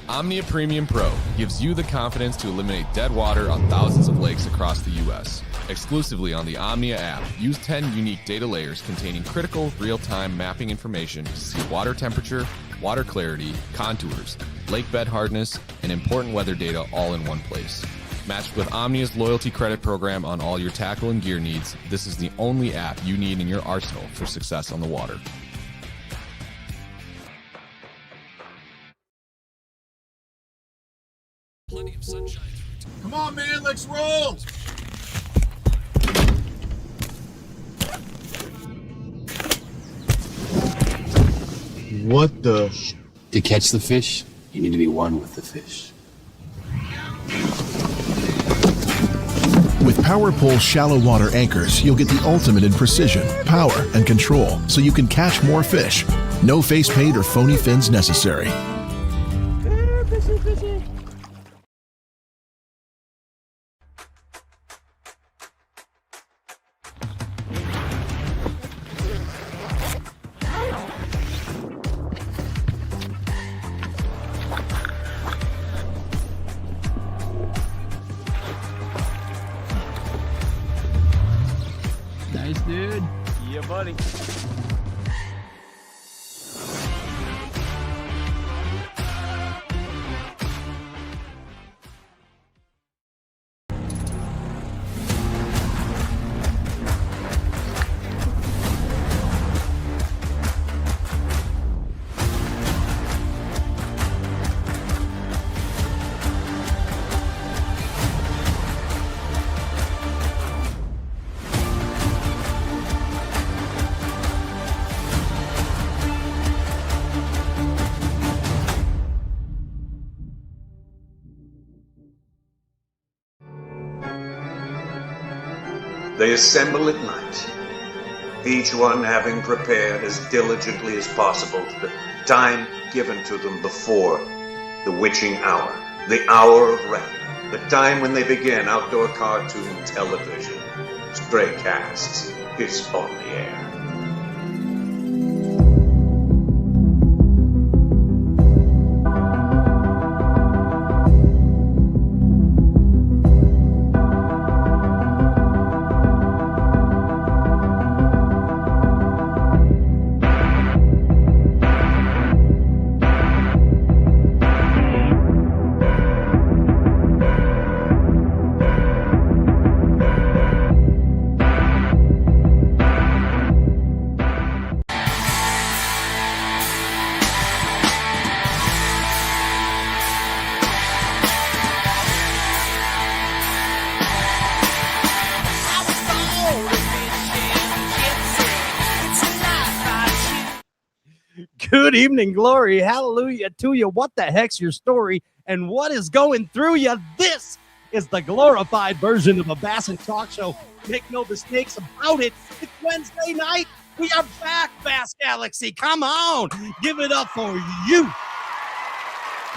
Omnia Premium Pro gives you the confidence to eliminate dead water on thousands of lakes across the U.S. Exclusively on the Omnia app, use 10 unique data layers containing critical real-time mapping information to see water temperature, water clarity, contours, lake bed hardness, and important weather data all in one place. Matched with Omnia's loyalty credit program on all your tackle and gear needs, this is the only app you need in your arsenal for success on the water. Plenty of sunshine. Come on, man, let's roll. What the? To catch the fish, you need to be one with the fish. With PowerPole shallow water anchors, you'll get the ultimate in precision, power, and control, so you can catch more fish. No face paint or phony fins necessary. Nice, dude. Yeah, buddy. They assemble at night, each one having prepared as diligently as possible to the time given to them before the witching hour, the hour of reckoning, the time when they begin outdoor cartoon television. Stray Casts is on the air. Good evening, glory, hallelujah to you. What the heck's your story and what is going through you? This is the glorified version of a Bass and Talk Show. Make no mistakes about it. It's Wednesday night. We are back, Bass Galaxy. Come on, give it up for you.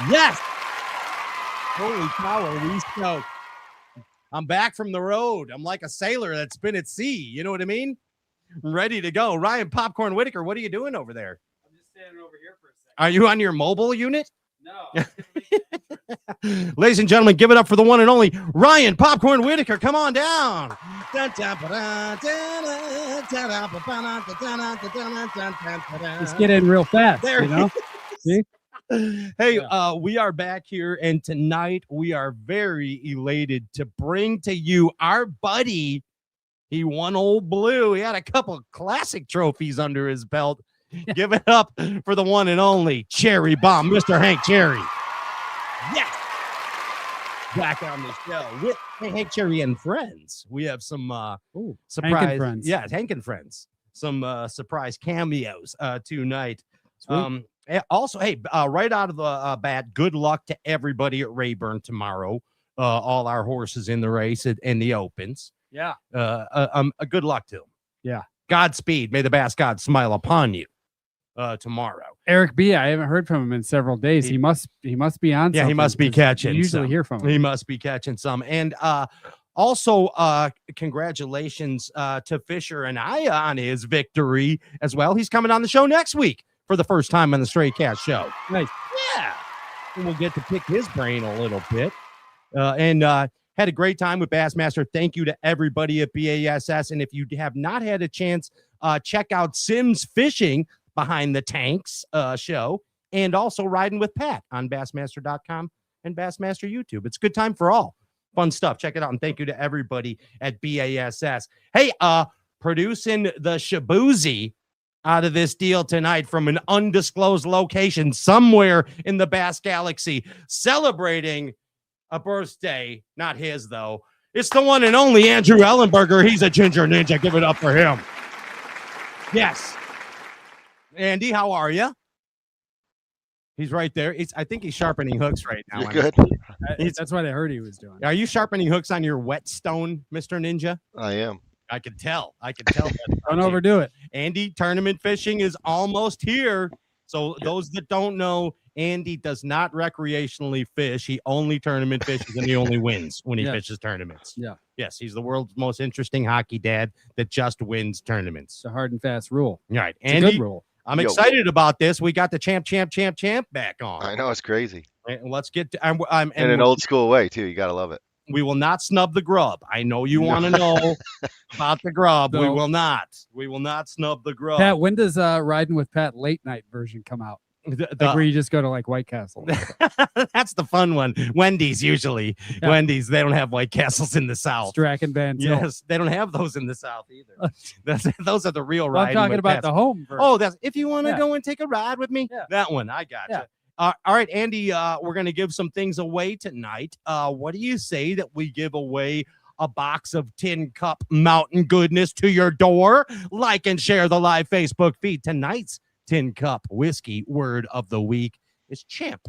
Yes. Holy cow, are we stoked. I'm back from the road. I'm like a sailor that's been at sea. You know what I mean? Ready to go. Ryan Popcorn Whitaker, what are you doing over there? Standing over here for a second. Are you on your mobile unit? No. Ladies and gentlemen, give it up for the one and only Ryan Popcorn Whitaker. Come on down. Just get in real fast. There you know? See? Hey, we are back here, and tonight we are very elated to bring to you our buddy. He won Old Blue. He had a couple of classic trophies under his belt. Give it up for the one and only Cherry Bomb, Mr. Hank Cherry. Yes. Back on the show with Hank Cherry and friends. We have some surprise. Hank and friends. Yeah, Hank and friends. Some surprise cameos tonight. Also, hey, right out of the bat, good luck to everybody at Rayburn tomorrow. All our horses in the race and the opens. Yeah. Good luck to them. Yeah. Godspeed. May the Bass God smile upon you tomorrow. Eric B, I haven't heard from him in several days. He must be on. Yeah, he must be catching. You usually some. hear from him. He must be catching some. And also, congratulations to Fisher and I on his victory as well. He's coming on the show next week for the first time on the Stray Cat Show. Nice. Yeah. and we'll get to pick his brain a little bit. And had a great time with Bassmaster. Thank you to everybody at BASS. And if you have not had a chance, check out Sims Fishing Behind the Tanks show, and also Riding with Pat on Bassmaster.com and Bassmaster YouTube. It's a good time for all. Fun stuff. Check it out. And thank you to everybody at BASS. Hey, producing the Shabuzi out of this deal tonight from an undisclosed location somewhere in the Bass Galaxy, celebrating a birthday. Not his, though. It's the one and only Andrew Ellenberger. He's a ginger ninja. Give it up for him. Yes. Andy, how are you? He's right there. I think he's sharpening hooks right now. You're good. That's what I heard he was doing. Are you sharpening hooks on your whetstone, Mr. Ninja? I am. I can tell. That. Don't overdo it. Andy, tournament fishing is almost here. So those that don't know, Andy does not recreationally fish. He only tournament fishes, and he only wins when he fishes tournaments. Yeah. Yes, he's the world's most interesting hockey dad that just wins tournaments. It's a hard and fast rule. All right, It's Andy, a good rule. I'm excited about this. We got the champ back on. I know, it's crazy. And let's get to in an old school way, too. You got to love it. We will not snub the Grub. I know you want to know about the Grub. No. We will not. We will not snub the Grub. Pat, when does Riding with Pat late night version come out? Like where you just go to like White Castle. That's the fun one. Wendy's usually. Yeah. Wendy's, they don't have White Castles in the South. Strachan Van Til. Yes, they don't have those in the South either. Those are the real Well, I'm Riding talking with about Pats. the home version. Oh, that's if you want to Yeah. go and take a ride with me. Yeah. That one, I got you. Yeah. All right, Andy, we're going to give some things away tonight. What do you say that we give away a box of Tin Cup Mountain Goodness to your door? Like and share the live Facebook feed. Tonight's Tin Cup Whiskey word of the week is champ.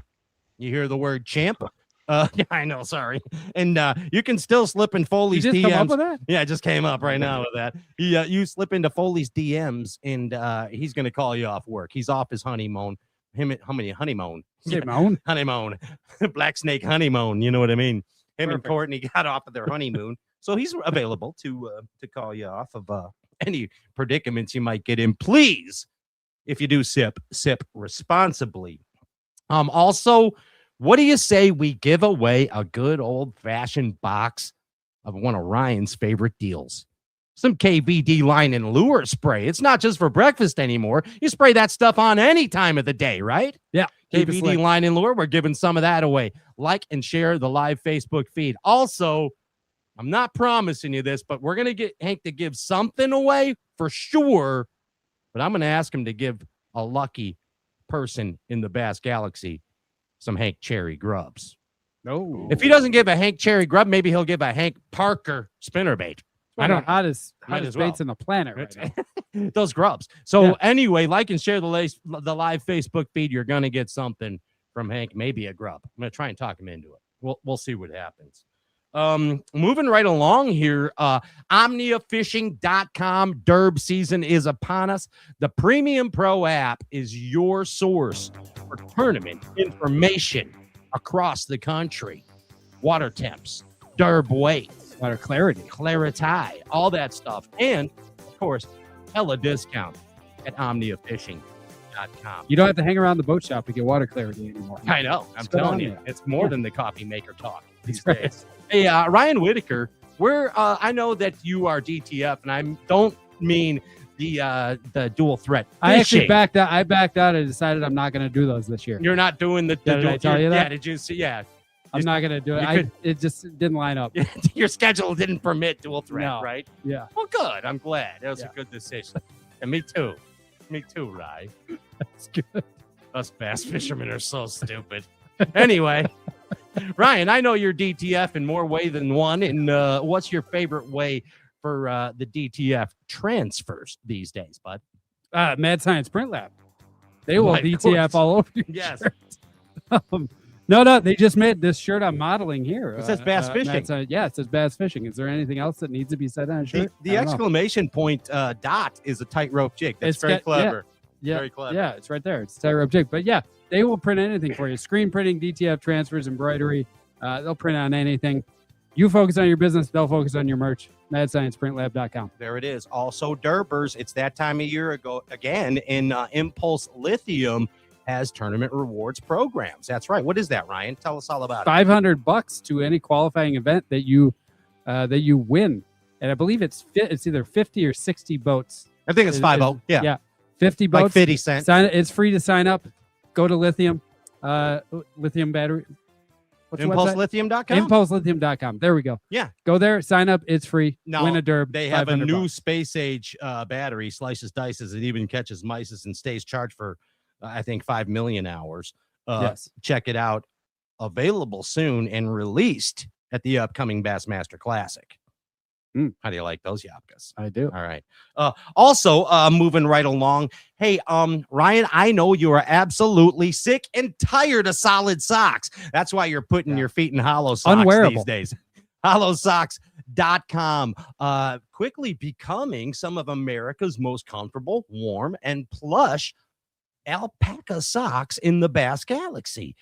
You hear the word champ? Yeah, I know, sorry. And you can still slip in Foley's you just DMs. come up with that? Yeah, it just came up right now with that. You slip into Foley's DMs, and he's going to call you off work. He's off his honeymoon. Honeymoon. Honeymoon. Black Snake honeymoon. You know what I mean? Him Perfect. and Courtney got off of their honeymoon. So he's available to call you off of any predicaments you might get in. Please, if you do sip responsibly. Also, what do you say we give away a good old-fashioned box of one of Ryan's favorite deals? Some KVD line and lure spray. It's not just for breakfast anymore. You spray that stuff on any time of the day, right? Yeah. keep it KVD slick. line and lure. We're giving some of that away. Like and share the live Facebook feed. Also, I'm not promising you this, but we're going to get Hank to give something away for sure. But I'm going to ask him to give a lucky person in the Bass Galaxy some Hank Cherry grubs. No. If he doesn't give a Hank Cherry grub, maybe he'll give a Hank Parker spinnerbait. I don't know. Hottest Might as baits well. in the planet right now. Those grubs. So Yeah. anyway, like and share the live Facebook feed. You're going to get something from Hank, maybe a grub. I'm going to try and talk him into it. We'll see what happens. Moving right along here, OmniaFishing.com derb season is upon us. The Premium Pro app is your source for tournament information across the country. Water temps, derb weights, Water clarity. clarity, all that stuff. And, of course, hella discount at OmniaFishing.com. You don't have to hang around the boat shop to get water clarity anymore. I know. I'm Spit telling on you, it. it's more Yeah. than the coffee maker talk these That's right. days. Hey, Ryan Whitaker, I know that you are DTF, and I don't mean the dual threat fishing. I actually backed out. I backed out and decided I'm not going to do those this year. You're not doing the Did I tell you that? Yeah, did you see? Yeah. I'm not going to do it. You could- It just didn't line up. Your schedule didn't permit dual threat, No. right? Yeah. Well, good. I'm glad. That was Yeah. a good decision. And me too. Me too, Rye. That's good. Us bass fishermen are so stupid. Anyway, Ryan, I know you're DTF in more way than one. And what's your favorite way for the DTF transfers these days, bud? Mad Science Print Lab. They will Of DTF course. all over your Yes. shirt. No, they just made this shirt I'm modeling here. It says Bass Fishing. Mad Science- yeah, it says Bass Fishing. Is there anything else that needs to be said on a The, shirt? the I don't know. exclamation point dot is a tightrope jig. That's It's very got- clever. Yeah, Very clever. Yeah, it's right there. It's a tightrope jig. But yeah, they will print anything for you. Screen printing, DTF transfers, embroidery. They'll print on anything. You focus on your business, they'll focus on your merch. MadSciencePrintLab.com. There it is. Also, Derbers, it's that time of year ago again, and Impulse Lithium has tournament rewards programs. That's right. What is that, Ryan? Tell us all about it. $500 to any qualifying event that you win, and I believe it's either 50 or 60 boats. I think it's 50. Yeah, 50 boats. Like 50 cents. It's free to sign up. Go to lithium battery. What's the website? ImpulseLithium.com? ImpulseLithium.com. There we go. Yeah. Go there, sign up. It's free. Now, win a derb. They have a new $500. space age battery, slices, dices, it even catches mice and stays charged for, I think, 5 million hours. Yes. Check it out. Available soon and released at the upcoming Bassmaster Classic. How do you like those yapkas? I do. All right. Also, moving right along. Hey, Ryan, I know you are absolutely sick and tired of solid socks. That's why you're putting your feet in hollow socks Unwearable. these days. HollowSocks.com. Quickly becoming some of America's most comfortable, warm, and plush alpaca socks in the Bass Galaxy.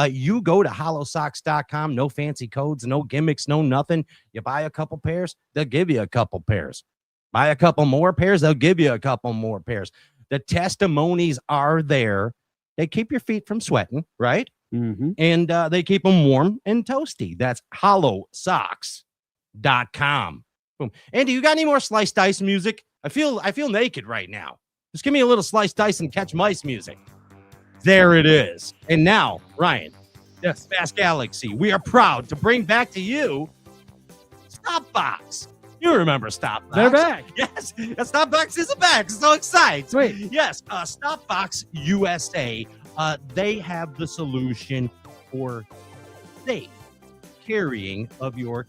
You go to HollowSocks.com. No fancy codes, no gimmicks, no nothing. You buy a couple pairs, they'll give you a couple pairs. Buy a couple more pairs, they'll give you a couple more pairs. The testimonies are there. They keep your feet from sweating, right? Mm-hmm. And they keep them warm and toasty. That's HollowSocks.com. Boom. Andy, you got any more slice dice music? I feel naked right now. Just give me a little slice dice and catch mice music. There it is. And now, Ryan, Yes. Bass Galaxy, we are proud to bring back to you Stopbox. You remember Stopbox? They're back. Yes, Stopbox is back. So excited. Sweet. Yes, Stopbox USA. They have the solution for safe carrying of your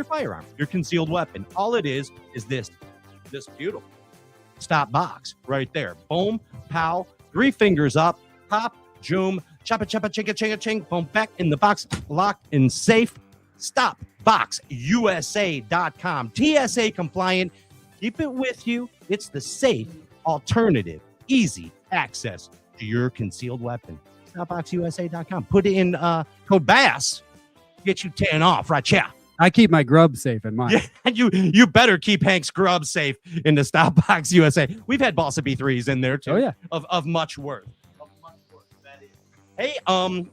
firearm, your concealed weapon. All it is this beautiful stop box right there. Boom, pow, 3 fingers up, pop, zoom, choppa, chinga, ching, boom, back in the box, locked and safe. StopBoxUSA.com. TSA compliant. Keep it with you. It's the safe alternative, easy access to your concealed weapon. StopBoxUSA.com. Put in code BASS. Get you 10 off right here. I keep my grub safe in mind. Yeah, you better keep Hank's Grub safe in the Stopbox USA. We've had Bossa B3s in there too. Oh yeah, of much worth. That is. Hey,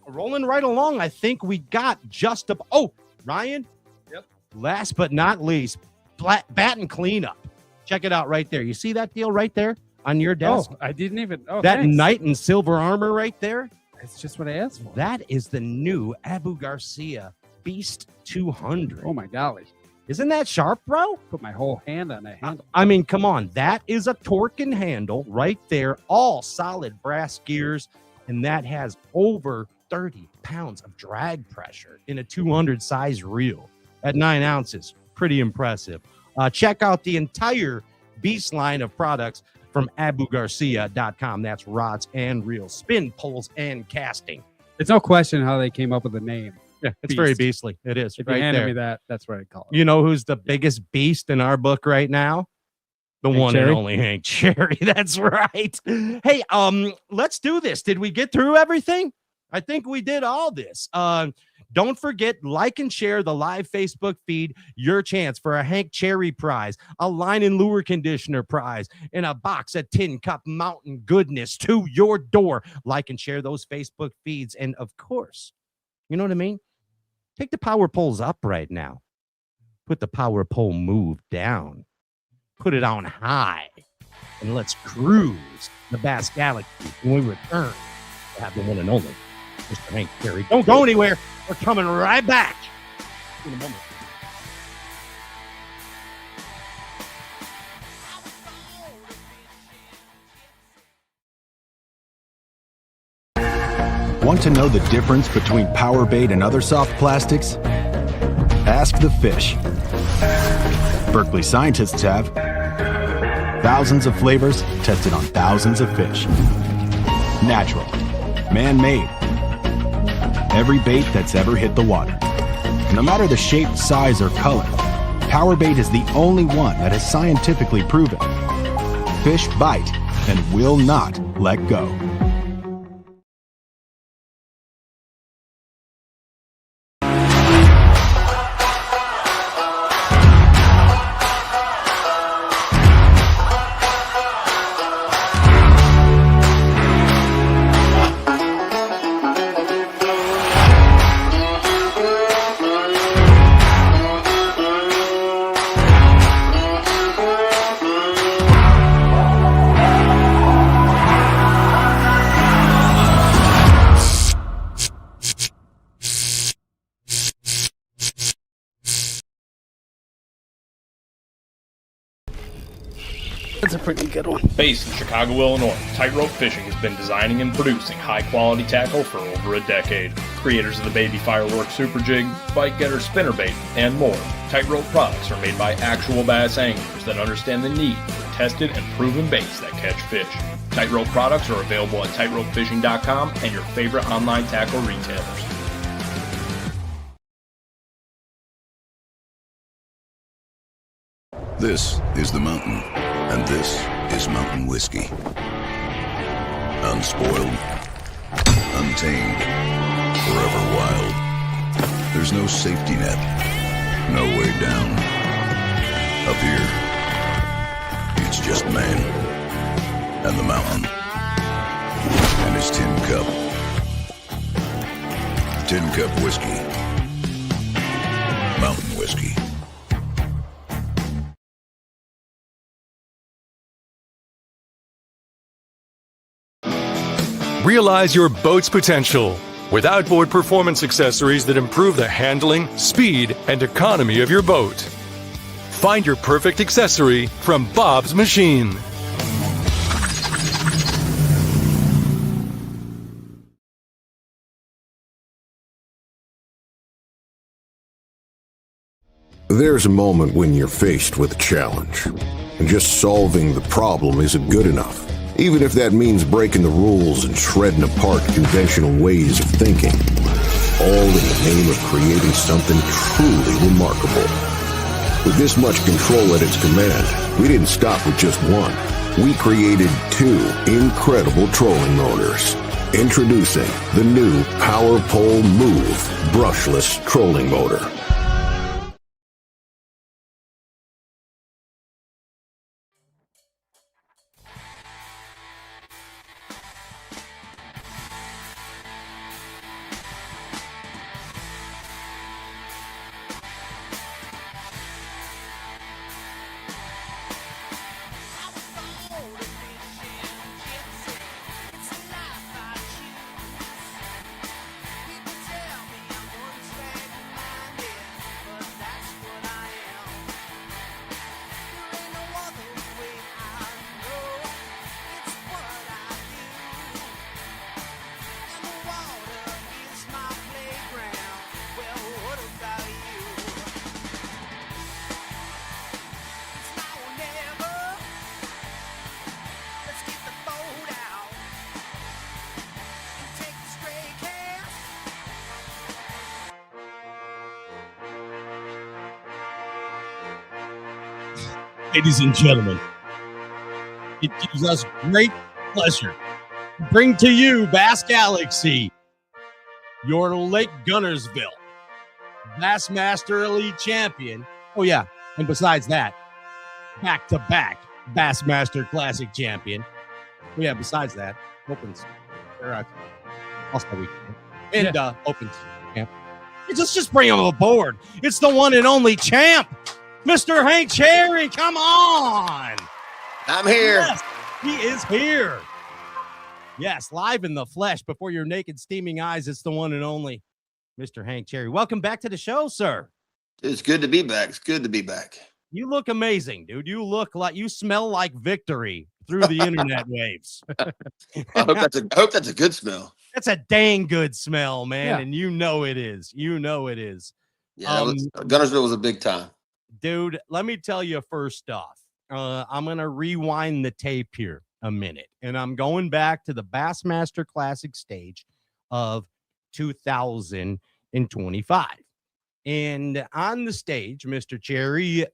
rolling right along. I think we got just a. Oh, Ryan. Yep. Last but not least, bat and cleanup. Check it out right there. You see that deal right there on your desk? Oh, I didn't even. Oh, that thanks. knight in silver armor right there. It's just what I asked for. That is the new Abu Garcia Beast 200. Oh my golly. Isn't that sharp, bro? Put my whole hand on that handle. I mean, come on. That is a Torkin handle right there. All solid brass gears. And that has over 30 pounds of drag pressure in a 200 size reel at 9 ounces. Pretty impressive. Check out the entire Beast line of products from AbuGarcia.com. That's rods and reels, spin, poles, and casting. It's no question how they came up with the name. Yeah, it's Beast. very beastly. It is. If right you handed there. me that, that's what I'd call it. You know who's the biggest beast in our book right now? The Hank one Cherry? and only Hank Cherry. That's right. Hey, let's do this. Did we get through everything? I think we did all this. Don't forget, like and share the live Facebook feed. Your chance for a Hank Cherry prize, a line and lure conditioner prize, and a box of Tin Cup Mountain goodness to your door. Like and share those Facebook feeds. And of course, you know what I mean? Take the power poles up right now. Put the power pole move down. Put it on high. And let's cruise the Bass Galaxy when we return to have the one and only Mr. Hank Cherry. Don't go anywhere. We're coming right back in a moment. Want to know the difference between power bait and other soft plastics? Ask the fish. Berkeley scientists have. Thousands of flavors tested on thousands of fish. Natural. Man-made. Every bait that's ever hit the water. No matter the shape, size, or color, power bait is the only one that is scientifically proven. Fish bite and will not let go. That's a pretty good one. Based in Chicago, Illinois, Tightrope Fishing has been designing and producing high-quality tackle for over a decade. Creators of the Baby Fireworks Super Jig, Bite Getter Spinnerbait, and more, Tightrope products are made by actual bass anglers that understand the need for tested and proven baits that catch fish. Tightrope products are available at tightropefishing.com and your favorite online tackle retailers. This is the mountain, and this is mountain whiskey. Unspoiled, untamed, forever wild. There's no safety net, no way down. Up here, it's just man, and the mountain, and his tin cup. Tin Cup Whiskey. Mountain whiskey. Realize your boat's potential with outboard performance accessories that improve the handling, speed, and economy of your boat. Find your perfect accessory from Bob's Machine. There's a moment when you're faced with a challenge, and just solving the problem isn't good enough. Even if that means breaking the rules and shredding apart conventional ways of thinking. All in the name of creating something truly remarkable. With this much control at its command, we didn't stop with just one. We created two incredible trolling motors. Introducing the new Power Pole Move brushless trolling motor. Ladies and gentlemen, it gives us great pleasure to bring to you Bass Galaxy, your Lake Gunnersville Bassmaster Elite Champion. Oh, yeah. And besides that, back-to-back Bassmaster Classic Champion. Oh, yeah. Besides that, opens All-Star Weekend and opens camp. Just bring him aboard. It's the one and only champ, Mr. Hank Cherry. Come on. I'm here. Yes, he is here. Yes, live in the flesh before your naked, steaming eyes. It's the one and only Mr. Hank Cherry. Welcome back to the show, sir. It's good to be back. It's good to be back. You look amazing, dude. You smell like victory through the internet waves. I hope that's a good smell. That's a dang good smell, man. Yeah. And you know it is. You know it is. Yeah, Gunnersville was a big time. Dude, let me tell you first off, I'm going to rewind the tape here a minute, and I'm going back to the Bassmaster Classic stage of 2025. And on the stage, Mr. Cherry,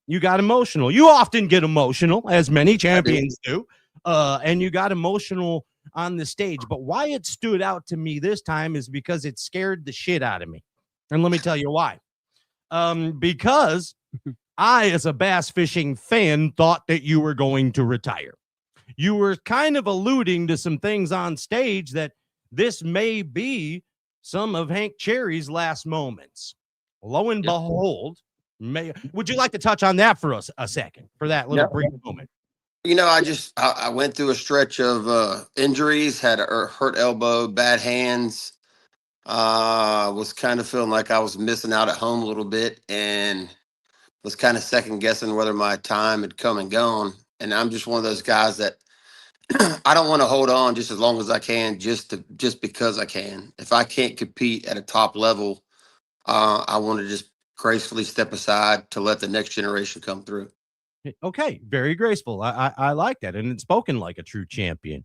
you got emotional. You often get emotional, as many champions do, and you got emotional on the stage. But why it stood out to me this time is because it scared the shit out of me. And let me tell you why. Because I, as a bass fishing fan, thought that you were going to retire. You were kind of alluding to some things on stage that this may be some of Hank Cherry's last moments. Lo and behold, would you like to touch on that for us a second, for that little brief moment? You know, I went through a stretch of injuries, had a hurt elbow, bad hands. Was kind of feeling like I was missing out at home a little bit and was kind of second guessing whether my time had come and gone. And I'm just one of those guys that I don't want to hold on just as long as I can, just because I can. If I can't compete at a top level, I want to just gracefully step aside to let the next generation come through. Okay, very graceful. I like that, and it's spoken like a true champion.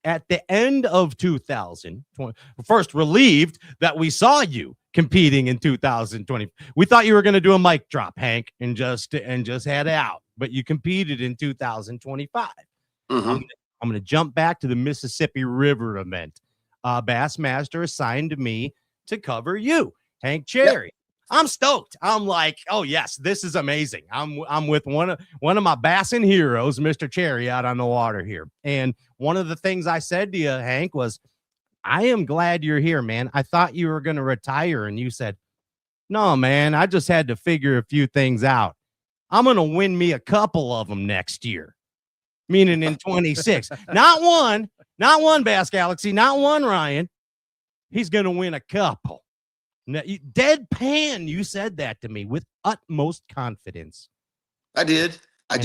At the end of 2020, first relieved that we saw you competing in 2020. We thought you were going to do a mic drop, Hank, and just head out, but you competed in 2025. Mm-hmm. I'm going to jump back to the Mississippi River event. Bassmaster assigned me to cover you, Hank Cherry. Yep. I'm stoked. I'm like, oh yes, this is amazing. I'm with one of my bassin heroes, Mr. Cherry, out on the water here. And one of the things I said to you, Hank, was, I am glad you're here, man. I thought you were going to retire. And you said, no, man, I just had to figure a few things out. I'm going to win me a couple of them next year. Meaning in 26. Not one, Bass Galaxy, not one, Ryan. He's going to win a couple. Now, deadpan, you said that to me with utmost confidence. I did. I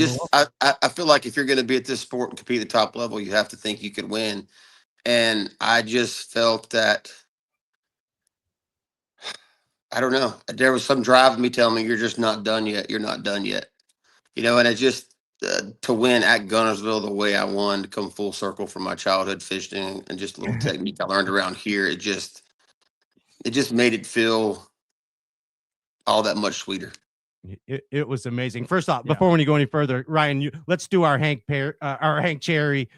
feel like if you're going to be at this sport and compete at the top level, you have to think you could win. And I just felt that, I don't know, there was some drive in me telling me, you're just not done yet. You're not done yet. You know, and it just, to win at Gunnersville the way I won, to come full circle from my childhood fishing and just a little technique I learned around here, it just made it feel all that much sweeter. It was amazing. First off, before when you go any further, Ryan, let's do our Hank Cherry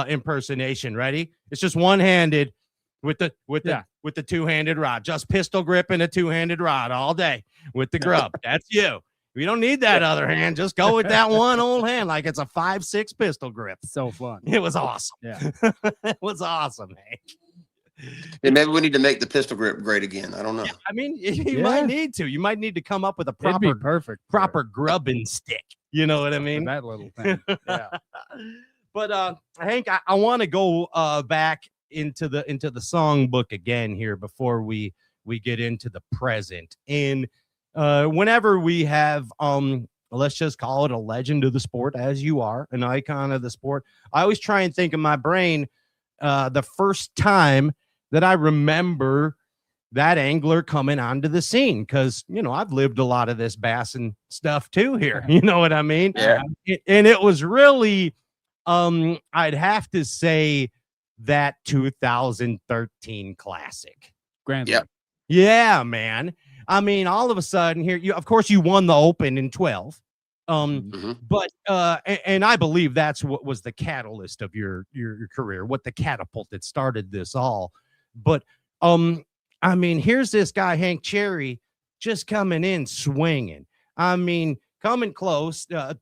impersonation. Ready? It's just one-handed with the two-handed rod, just pistol grip and a two-handed rod all day with the grub. That's you. We don't need that other hand. Just go with that one old hand like it's a 5.6 pistol grip. So fun. It was awesome. Yeah. It was awesome, Hank. And maybe we need to make the pistol grip great again. I don't know. Yeah, I mean, you might need to. You might need to come up with a proper grubbing stick. You know what I mean? That little thing. Yeah. But Hank, I want to go back into the songbook again here before we get into the present. And whenever we have let's just call it a legend of the sport, as you are, an icon of the sport, I always try and think in my brain the first time that I remember that angler coming onto the scene, because I've lived a lot of this bass and stuff too here. You know what I mean? Yeah. And it was really I'd have to say that 2013 Classic. Grand. Yep. Yeah, man. I mean, all of a sudden here, of course you won the Open in 12. But and I believe that's what was the catalyst of your career, what the catapult that started this all. But I mean, here's this guy Hank Cherry just coming in swinging. I mean, coming close to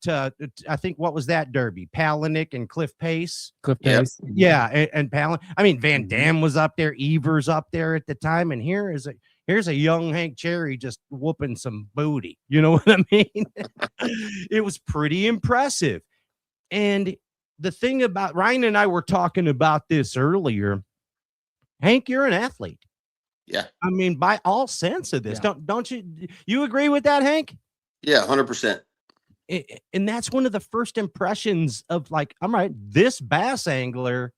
I think, what was that derby? Palaniuk and Cliff Pace. Pace. Yeah, and Palaniuk. I mean, Van Dam was up there, Evers up there at the time, and here's a young Hank Cherry just whooping some booty. You know what I mean? It was pretty impressive. And the thing about Ryan and I were talking about this earlier, Hank, you're an athlete. Yeah. I mean, by all sense of this, don't you agree with that, Hank? Yeah, 100%. And that's one of the first impressions of, like, I'm right, this bass angler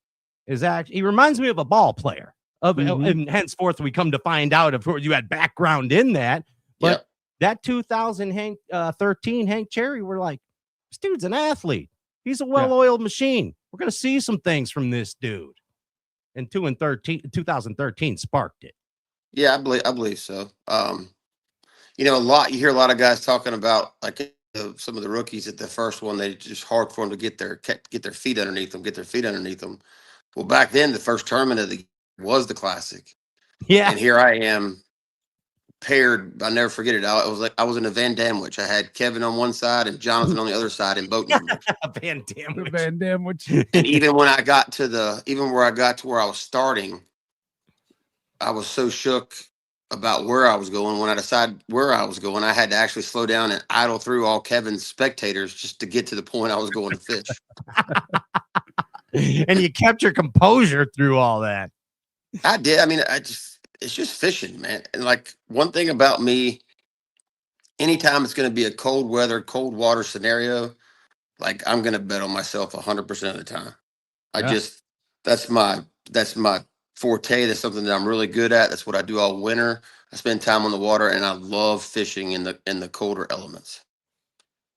is actually, he reminds me of a ball player. And henceforth we come to find out, of course, you had background in that, but that 2013 Hank Cherry, we're like, this dude's an athlete. He's a well-oiled machine. We're going to see some things from this dude. And 2013 sparked it. Yeah, I believe so. You hear a lot of guys talking about, like, some of the rookies at the first one, they just hard for them to get their feet underneath them. Well, back then, the first tournament of the was the Classic. Yeah. And here I am paired. I'll never forget it. I was in a Van Damwich. I had Kevin on one side and Jonathan on the other side in boat numbers. Van Damwich. And even when I got to where I was starting, I was so shook about where I was going. When I decided where I was going, I had to actually slow down and idle through all Kevin's spectators just to get to the point I was going to fish. And you kept your composure through all that. I did. I mean, it's just fishing, man. And, like, one thing about me, anytime it's going to be a cold weather, cold water scenario, like I'm gonna bet on myself 100% of the time. I Yeah. just that's my forte. That's something that I'm really good at. That's what I do all winter. I spend time on the water, and I love fishing in the colder elements.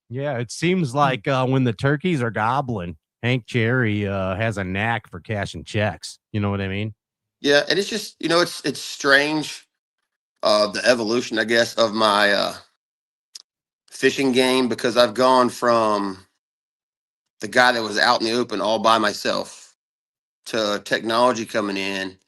Yeah, it seems like when the turkeys are gobbling, Hank Cherry has a knack for cashing checks. You know what I mean? Yeah, and it's just it's strange, the evolution, I guess, of my fishing game, because I've gone from the guy that was out in the open all by myself to technology coming in.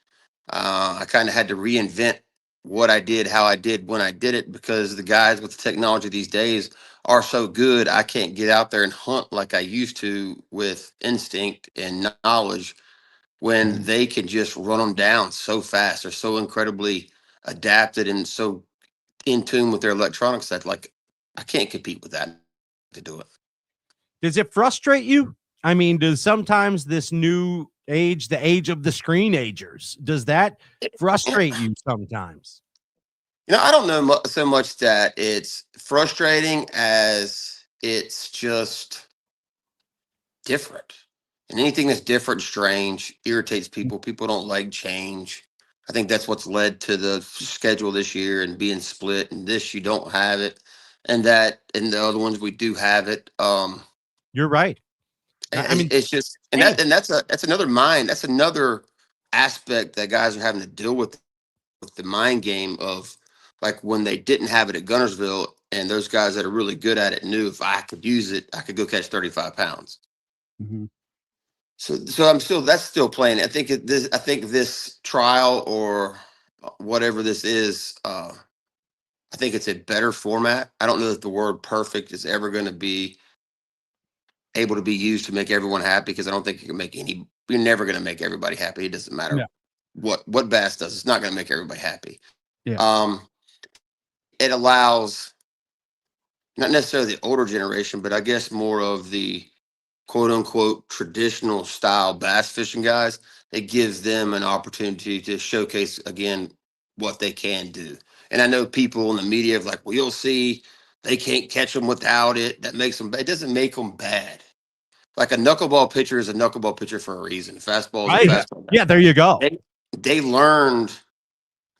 I kind of had to reinvent what I did, how I did, when I did it, because the guys with the technology these days are so good. I can't get out there and hunt like I used to with instinct and knowledge when they can just run them down so fast. They're so incredibly adapted and so in tune with their electronics that, like, I can't compete with that to do it. Does it frustrate you? I mean, does sometimes this new age, the age of the screenagers, does that frustrate you sometimes? I don't know so much that it's frustrating as it's just different. And anything that's different, strange, irritates people. People don't like change. I think that's what's led to the schedule this year and being split. And this, you don't have it, and that, and the other ones we do have it. You're right. I mean, it's just, and that's another mind. That's another aspect that guys are having to deal with the mind game of, like, when they didn't have it at Gunnersville, and those guys that are really good at it knew if I could use it, I could go catch 35 pounds. Mm-hmm. So that's still playing. I think this trial, or whatever this is, I think it's a better format. I don't know if the word perfect is ever going to be able to be used to make everyone happy, because I don't think you can make you're never going to make everybody happy. It doesn't matter what Bass does. It's not going to make everybody happy. Yeah. It allows not necessarily the older generation, but I guess more of the quote unquote traditional style bass fishing guys. It gives them an opportunity to showcase again what they can do. And I know people in the media have like, well, you'll see they can't catch them without it. That makes them, it doesn't make them bad. Like, a knuckleball pitcher is a knuckleball pitcher for a reason. Fastball is a fastball. Yeah, there you go. They learned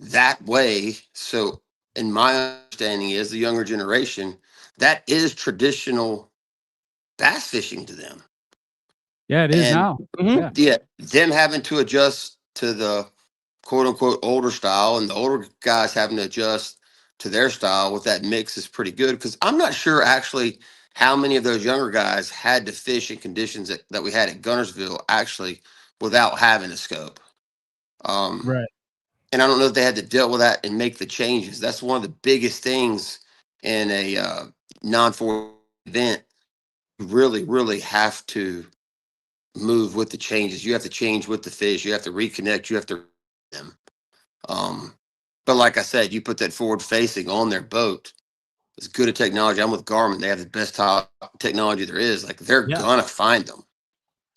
that way. So, in my understanding, is the younger generation, that is traditional bass fishing to them. Yeah, it is now. Yeah, them having to adjust to the quote unquote older style, and the older guys having to adjust to their style with that mix is pretty good, because I'm not sure actually how many of those younger guys had to fish in conditions that we had at Gunnersville actually without having a scope. Right. And I don't know if they had to deal with that and make the changes. That's one of the biggest things in a non-4 event. You really, really have to move with the changes. You have to change with the fish. You have to reconnect. You have to them. But like I said, you put that forward facing on their boat. It's good at technology. I'm with Garmin. They have the best technology there is. Like, they're gonna find them.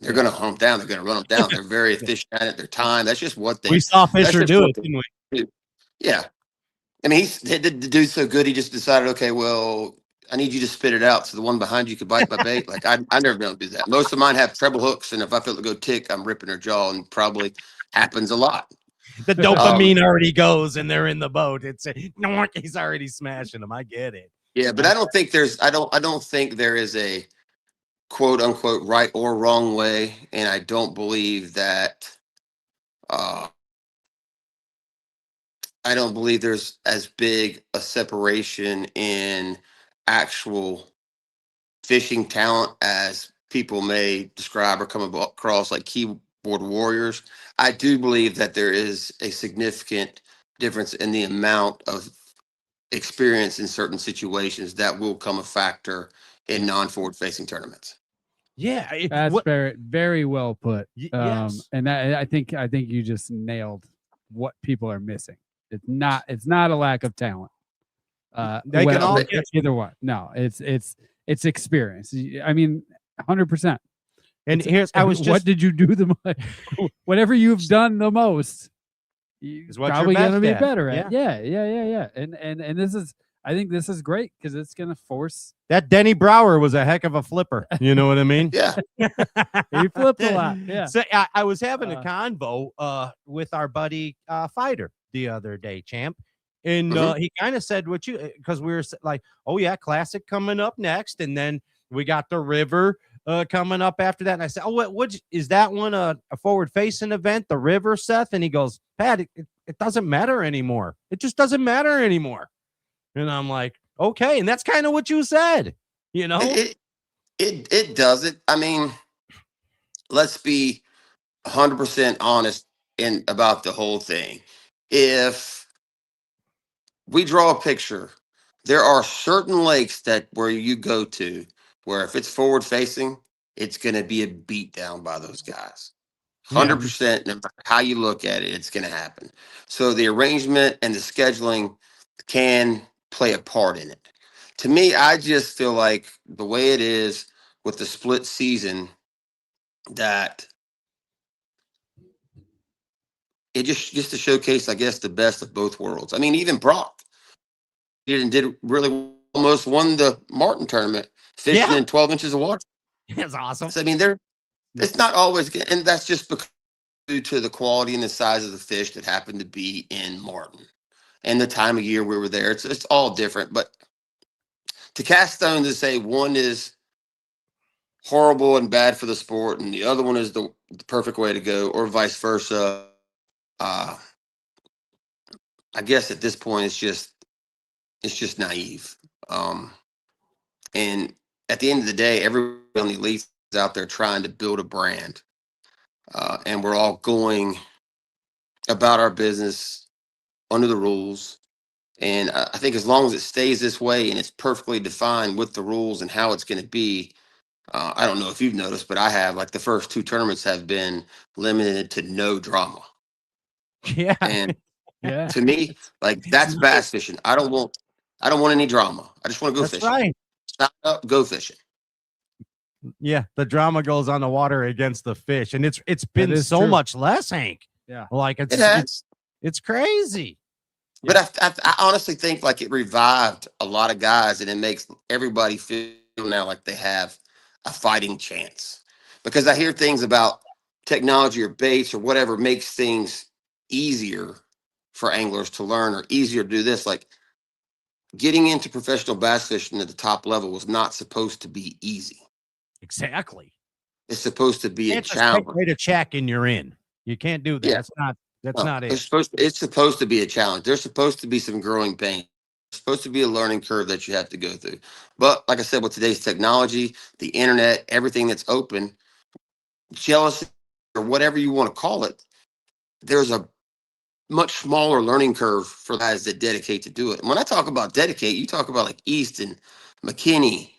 They're gonna hunt them down. They're gonna run them down. They're very efficient at it. Their time. That's just what they. We saw Fisher do it, didn't we? Yeah. I mean, he did the dude so good. He just decided, okay, well, I need you to spit it out so the one behind you could bite my bait. Like, I never been able to do that. Most of mine have treble hooks, and if I feel it go tick, I'm ripping their jaw, and probably happens a lot. The dopamine already goes, and they're in the boat. It's he's already smashing them. I get it. Yeah, but I don't think there is a quote unquote right or wrong way, and I don't believe that. I don't believe there's as big a separation in actual fishing talent as people may describe or come across like keyboard warriors. I do believe that there is a significant difference in the amount of experience in certain situations that will come a factor in non-forward facing tournaments. Yeah, that's very, very well put. Yes. And I think you just nailed what people are missing. It's not a lack of talent. They can all either one. No, it's experience. I mean, 100%. And here's what did you do the most? Whatever you've done the most, is what probably you're gonna be best at. better at. Yeah. And this is, I think this is great because it's going to force. That Denny Brower was a heck of a flipper. You know what I mean? Yeah. He flipped a lot. Yeah. So I was having a convo with our buddy Fighter the other day, champ. And he kind of said what you, because we were like, oh yeah, Classic coming up next. And then we got the River coming up after that. And I said, oh, what is that one a forward facing event, the River, Seth? And he goes, Pat, it doesn't matter anymore. It just doesn't matter anymore. And I'm like, okay. And that's kind of what you said, you know? It doesn't. I mean, let's be 100% honest about the whole thing. If we draw a picture, there are certain lakes where you go to where if it's forward facing, it's going to be a beat down by those guys. 100%, no matter how you look at it, it's going to happen. So the arrangement and the scheduling can play a part in it. To me, I just feel like the way it is with the split season, that it just to showcase, I guess, the best of both worlds. I mean, even Brock did really almost won the Martin tournament fishing in 12 inches of water. That's awesome. So, I mean, it's not always, and that's just because due to the quality and the size of the fish that happened to be in Martin and the time of year we were there. It's all different. But to cast stones and say one is horrible and bad for the sport and the other one is the perfect way to go, or vice versa, I guess at this point it's just naive. And at the end of the day, everyone on the elite is out there trying to build a brand. And we're all going about our business under the rules. And I think as long as it stays this way and it's perfectly defined with the rules and how it's going to be, I don't know if you've noticed, but I have, like, the first two tournaments have been limited to no drama. Yeah. And to me, like, that's bass fishing. I don't want any drama. I just want to go fishing. Right. Stop up, go fishing. Yeah, the drama goes on the water against the fish, and it's been so true. much less, Hank. Yeah, like It has. it's crazy. But I honestly think, like, it revived a lot of guys, and it makes everybody feel now like they have a fighting chance. Because I hear things about technology or baits or whatever makes things easier for anglers to learn or easier to do this. Like, getting into professional bass fishing at the top level was not supposed to be easy. Exactly. It's supposed to be a It's challenge. Wait a check and you're in. You can't do that. Yeah. That's No, not it. It's supposed to be a challenge. There's supposed to be some growing pain. It's supposed to be a learning curve that you have to go through. But like I said, with today's technology, the internet, everything that's open, jealousy or whatever you want to call it, there's a much smaller learning curve for guys that dedicate to do it. And when I talk about dedicate, you talk about like Easton, McKinney,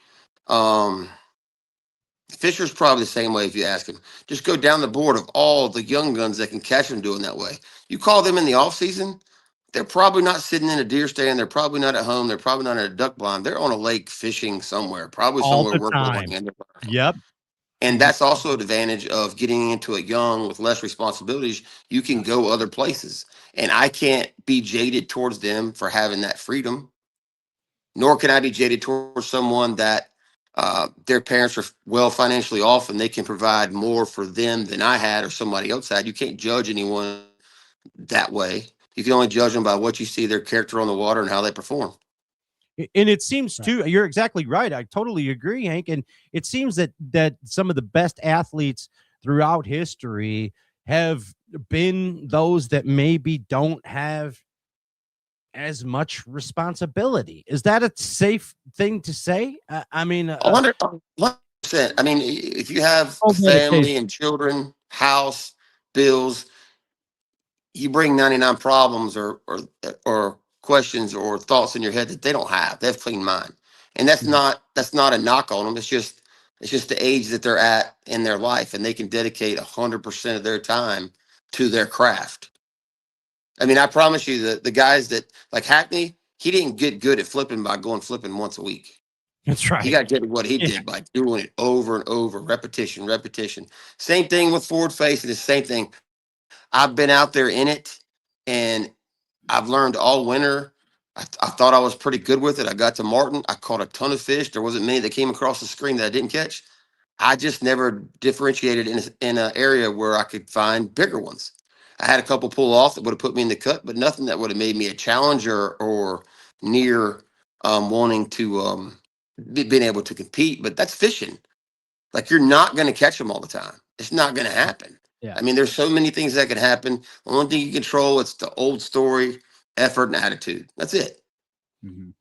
Fisher's probably the same way if you ask him. Just go down the board of all the young guns that can catch them doing that way. You call them in the off season, they're probably not sitting in a deer stand. They're probably not at home. They're probably not at a duck blind. They're on a lake fishing somewhere, probably All somewhere the working time. on it. Yep. And that's also an advantage of getting into it young with less responsibilities. You can go other places. And I can't be jaded towards them for having that freedom, nor can I be jaded towards someone that their parents are well financially off and they can provide more for them than I had or somebody else had. You can't judge anyone that way. You can only judge them by what you see their character on the water and how they perform. And it seems too, you're exactly right. I totally agree, Hank. And it seems that some of the best athletes throughout history have been those that maybe don't have as much responsibility. Is that a safe thing to say? I mean, 100%. I mean, if you have a family and children, house, bills, you bring 99 problems or questions or thoughts in your head that they don't have. They have clean mind. And that's not a knock on them. It's just the age that they're at in their life, and they can dedicate 100% of their time to their craft. I mean, I promise you that the guys that, like Hackney, he didn't get good at flipping by going flipping once a week. That's right. He got good at what he did by doing it over and over, repetition. Same thing with forward facing, the same thing. I've been out there in it, and I've learned all winter I thought I was pretty good with it. I got to Martin. I caught a ton of fish. There wasn't many that came across the screen that I didn't catch. I just never differentiated in an area where I could find bigger ones. I had a couple pull off that would have put me in the cut, but nothing that would have made me a challenger or near wanting to being able to compete. But that's fishing. Like, you're not going to catch them all the time. It's not going to happen. Yeah. I mean, there's so many things that can happen. The only thing you control, it's the old story, effort, and attitude. That's it.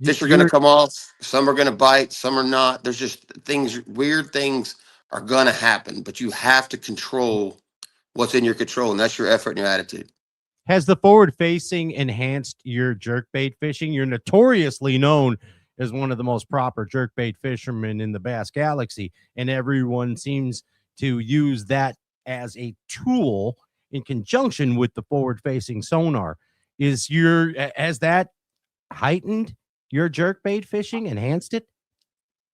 Fish are going to come off. Some are going to bite. Some are not. There's just things, weird things are going to happen, but you have to control what's in your control, and that's your effort and your attitude. Has the forward facing enhanced your jerkbait fishing? You're notoriously known as one of the most proper jerkbait fishermen in the Bass Galaxy, and everyone seems to use that as a tool in conjunction with the forward facing sonar. Has that heightened your jerkbait fishing, enhanced it?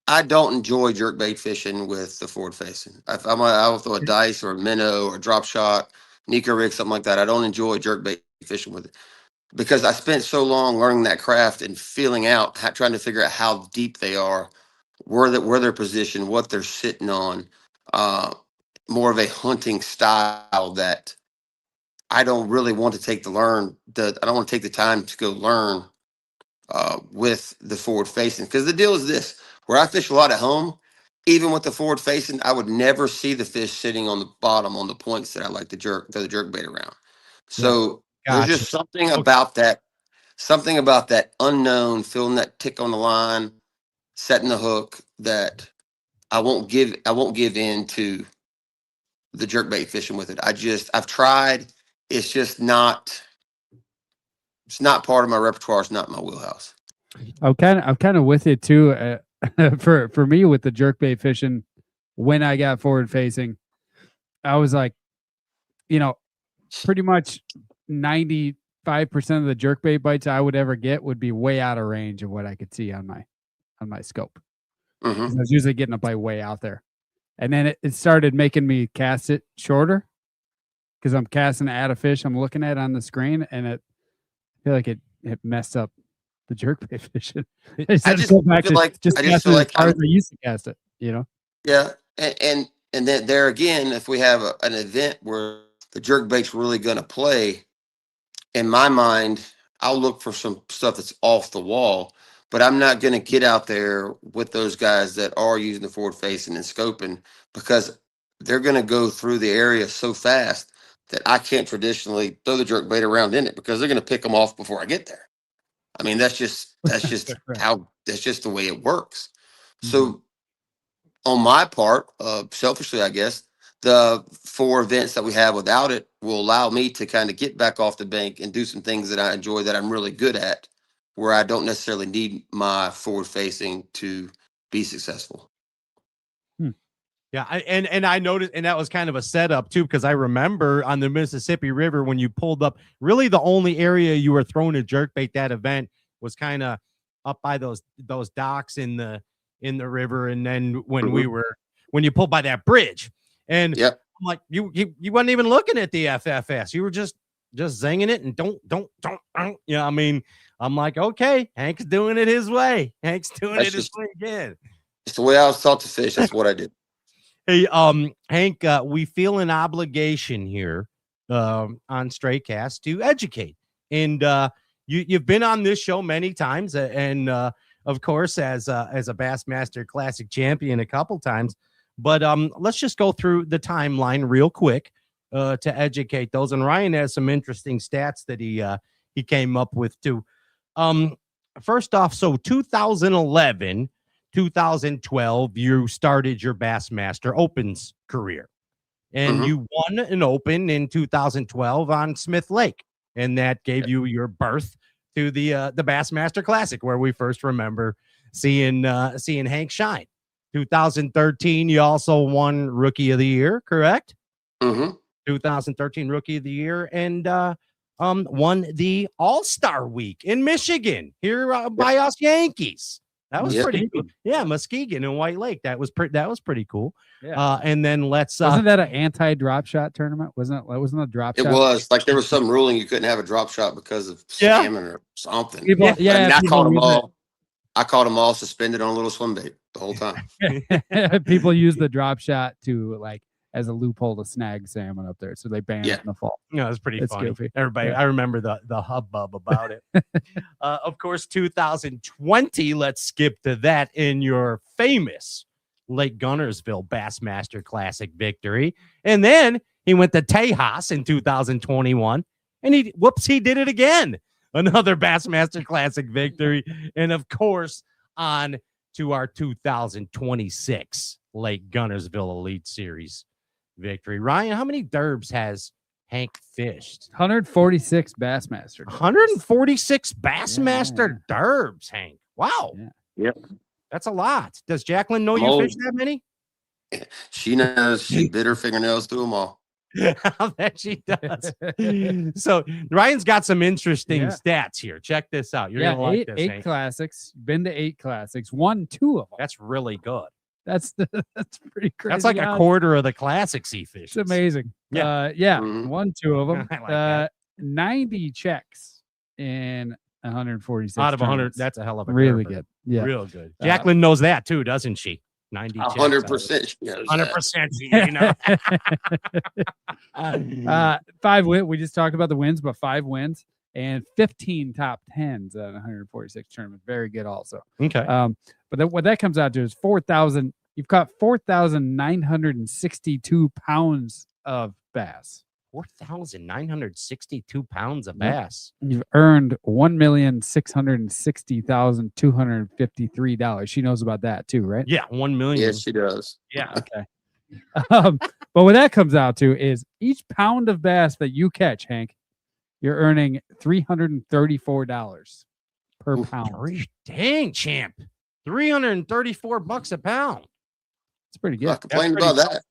I don't enjoy jerkbait fishing with the forward facing. I'll throw a dice or a minnow or a drop shot, Nico rig, something like that. I don't enjoy jerkbait fishing with it because I spent so long learning that craft and feeling out, trying to figure out how deep they are, where they're positioned, what they're sitting on. More of a hunting style that I don't really want to take I don't want to take the time to go learn with the forward facing, because the deal is this: where I fish a lot at home, even with the forward facing, I would never see the fish sitting on the bottom on the points that I like to throw the jerk bait around. So there's just something about that unknown, feeling that tick on the line, setting the hook, that I won't give in to the jerk bait fishing with it. I've tried. It's just not. It's not part of my repertoire. It's not my wheelhouse. I'm kind of with it too. For me with the jerkbait fishing, when I got forward facing, I was like, pretty much 95% of the jerkbait bites I would ever get would be way out of range of what I could see on my scope. Mm-hmm. I was usually getting a bite way out there, and then it started making me cast it shorter because I'm casting at a fish I'm looking at on the screen, and I feel like it messed up the jerkbait fishing. I just feel like I used to cast it, Yeah, and then there again, if we have an event where the jerkbait's really going to play, in my mind, I'll look for some stuff that's off the wall, but I'm not going to get out there with those guys that are using the forward facing and scoping, because they're going to go through the area so fast that I can't traditionally throw the jerkbait around in it, because they're going to pick them off before I get there. I mean, that's just that's just the way it works. So on my part, selfishly, I guess, the 4 events that we have without it will allow me to kind of get back off the bank and do some things that I enjoy, that I'm really good at, where I don't necessarily need my forward facing to be successful. Yeah, and I noticed, and that was kind of a setup too, because I remember on the Mississippi River when you pulled up, really the only area you were throwing a jerkbait that event was kind of up by those docks in the river, and then when you pulled by that bridge, and I'm like, you wasn't even looking at the FFS, you were just zinging it and don't. I mean, I'm like, okay, Hank's doing it his way. Hank's doing it his way again. It's the way I was taught to fish. That's what I did. Hey, Hank, we feel an obligation here on Straycast to educate. And you've been on this show many times, and of course, as a Bassmaster Classic champion a couple times. But let's just go through the timeline real quick to educate those. And Ryan has some interesting stats that he came up with too. First off, so 2011. 2012, you started your Bassmaster Opens career, and you won an Open in 2012 on Smith Lake, and that gave you your birth to the Bassmaster Classic, where we first remember seeing Hank shine. 2013, you also won Rookie of the Year, correct? 2013 Rookie of the Year, and won the All-Star Week in Michigan here by us Yankees. That was pretty cool. Yeah, Muskegon and White Lake. That was pretty cool. Yeah. And then let's wasn't that an anti-drop shot tournament? Wasn't a drop It shot? was like there was some ruling you couldn't have a drop shot because of salmon or something. People, I mean, I people caught them use all. I caught them all suspended on a little swim bait the whole time. People use the drop shot to like as a loophole to snag salmon up there, so they ban it in the fall. No, it's pretty funny. Goofy. Everybody, Yeah. I remember the hubbub about it. Of course, 2020. Let's skip to that in your famous Lake Gunnersville Bassmaster Classic victory, and then he went to Tejas in 2021, and he did it again. Another Bassmaster Classic victory, and of course, on to our 2026 Lake Gunnersville Elite Series victory. Ryan, how many derbs has Hank fished? 146 Bassmaster. 146 Bassmaster derbs, Hank. Wow. Yep. That's a lot. Does Jacqueline know I'm you old. fished that many? She knows. She bit her fingernails through them all. I bet she does. So Ryan's got some interesting stats here. Check this out. You're gonna like this. Eight Hank. classics. Been to 8 classics. Won 2 of them. That's really good. That's pretty crazy. That's like a quarter of the classics he fished. It's amazing. Yeah. Won 2 of them. I like that. 90 checks in 146 Out of 100. tournaments. That's a hell of a really derber. good. Yeah, real good. Jacqueline knows that too, doesn't she? 90 checks. 100%. 100%. You know. 5 wins. We just talked about the wins, but 5 wins and 15 top 10s at 146 tournament. Very good, also. Okay. But what that comes out to is 4,000. You've caught 4,962 pounds of bass. 4,962 pounds of bass. You've earned $1,660,253. She knows about that too, right? Yeah, 1 million. Yes, she does. Yeah. Okay. But what that comes out to is each pound of bass that you catch, Hank, you're earning $334 per pound. Dang, champ. $334 a pound. It's pretty good. Not complaining about that.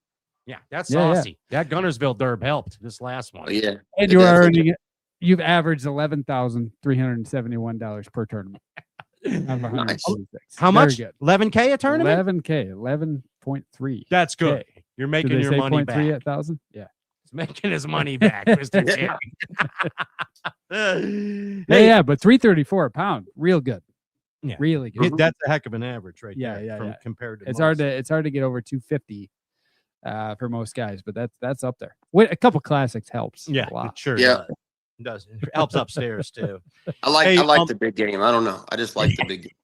Yeah, that's Yeah, saucy. That Gunnersville derb helped this last one. Oh, yeah. And you're earning it. You've averaged $11,371 per tournament. Out of 146. How Very much? good. 11K a tournament? 11K, 11.3. That's good. K. You're Did making they your say money 0.3 back. at 1,000? Yeah. He's making his money back, Mr. Champ. Yeah, but 334 a pound, real good. Yeah. Really good. That's a heck of an average right Yeah, there. yeah, yeah. Compared to It's most. hard to get over 250 for most guys, but that's up there. Wait, a couple classics helps. Yeah, a lot. it sure Yeah. does. It helps upstairs too. I like Hey, the big game. I don't know. I just like the big game.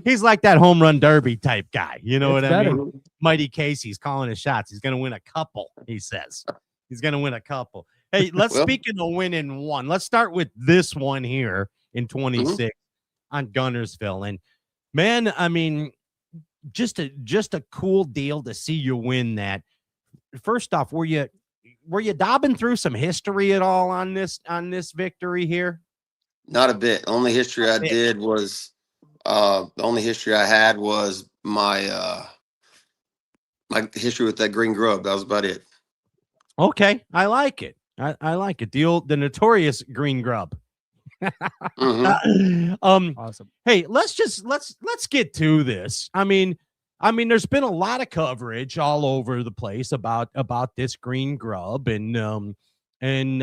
He's like that home run derby type guy. You know It's what I better. mean? Mighty Casey's calling his shots. He's going to win a couple, he says. He's going to win a couple. Hey, speaking of winning one, let's start with this one here in 26 on Gunnersville. And man, I mean, just a cool deal to see you win that. First off, were you dabbing through some history at all on this victory here? Not a bit. Only history I did was the only history I had was my my history with that green grub. That was about it. Okay, I like it. I like it. The notorious green grub. Awesome. Hey, let's get to this. I mean, there's been a lot of coverage all over the place about this green grub and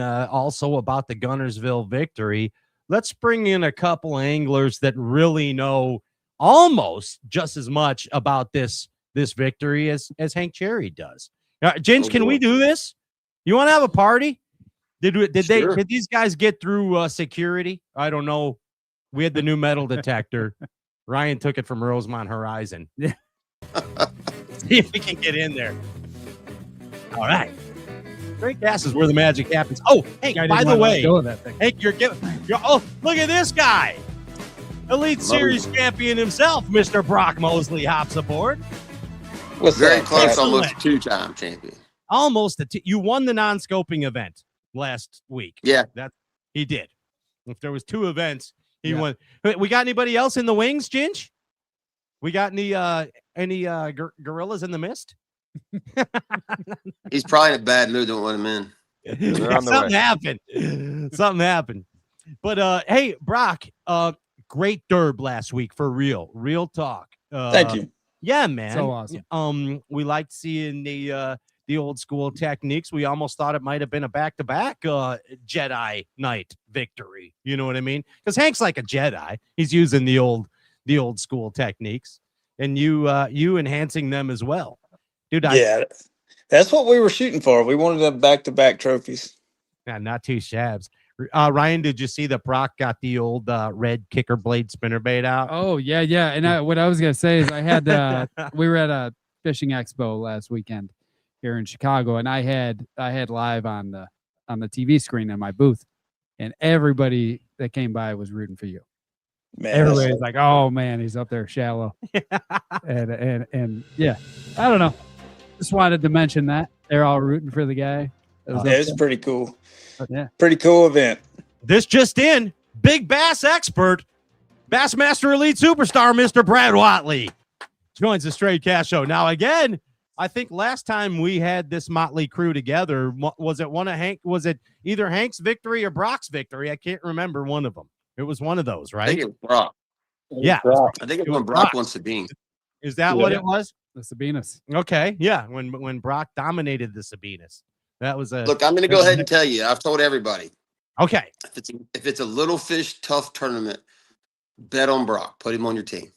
also about the Gunnersville victory. Let's bring in a couple anglers that really know almost just as much about this victory as Hank Cherry does. Ginge, can we do this? You want to have a party? Did these guys get through security? I don't know. We had the new metal detector. Ryan took it from Rosemont Horizon. See if we can get in there. All right. Great gas is where the magic happens. Oh, Hank, by the way, Hank, oh, look at this guy. Elite Series champion himself, Mr. Brock Mosley, hops aboard. Very close, almost a 2-time champion. Almost you won the non-scoping event last week. Yeah. He did. If there was 2 events, he won. We got anybody else in the wings, Ginge? We got any gorillas in the mist? He's probably in a bad mood. Don't let him in. Something happened. Something happened. But hey, Brock, great derb last week for real talk. Thank you. Yeah, man. So awesome. We liked seeing the old school techniques. We almost thought it might have been a back-to-back Jedi Knight victory. You know what I mean? Because Hank's like a Jedi. He's using the old school techniques, and you enhancing them as well, dude. Yeah, that's what we were shooting for. We wanted the back-to-back trophies. Yeah, not two shabs. Ryan, did you see that Brock got the old red kicker blade spinnerbait out? Oh yeah. And what I was gonna say is I had we were at a fishing expo last weekend here in Chicago, and I had live on the TV screen in my booth, and everybody that came by was rooting for you. Man, everybody's like, "Oh man, he's up there shallow," and yeah, I don't know. Just wanted to mention that they're all rooting for the guy. It's pretty cool. Yeah, pretty cool event. This just in: big bass expert, Bassmaster Elite Superstar, Mr. Brad Whatley, joins the Straight Cast Show. Now, again, I think last time we had this motley crew together, was it either Hank's victory or Brock's victory? I can't remember one of them. It was one of those, right? I think it was Brock. Yeah. I think it was when Brock won Sabine. Is that what it was? The Sabinas. Okay. Yeah. When Brock dominated the Sabinas. That was a look. I'm going to go ahead and tell you. I've told everybody. Okay. If it's a little fish tough tournament, bet on Brock. Put him on your team.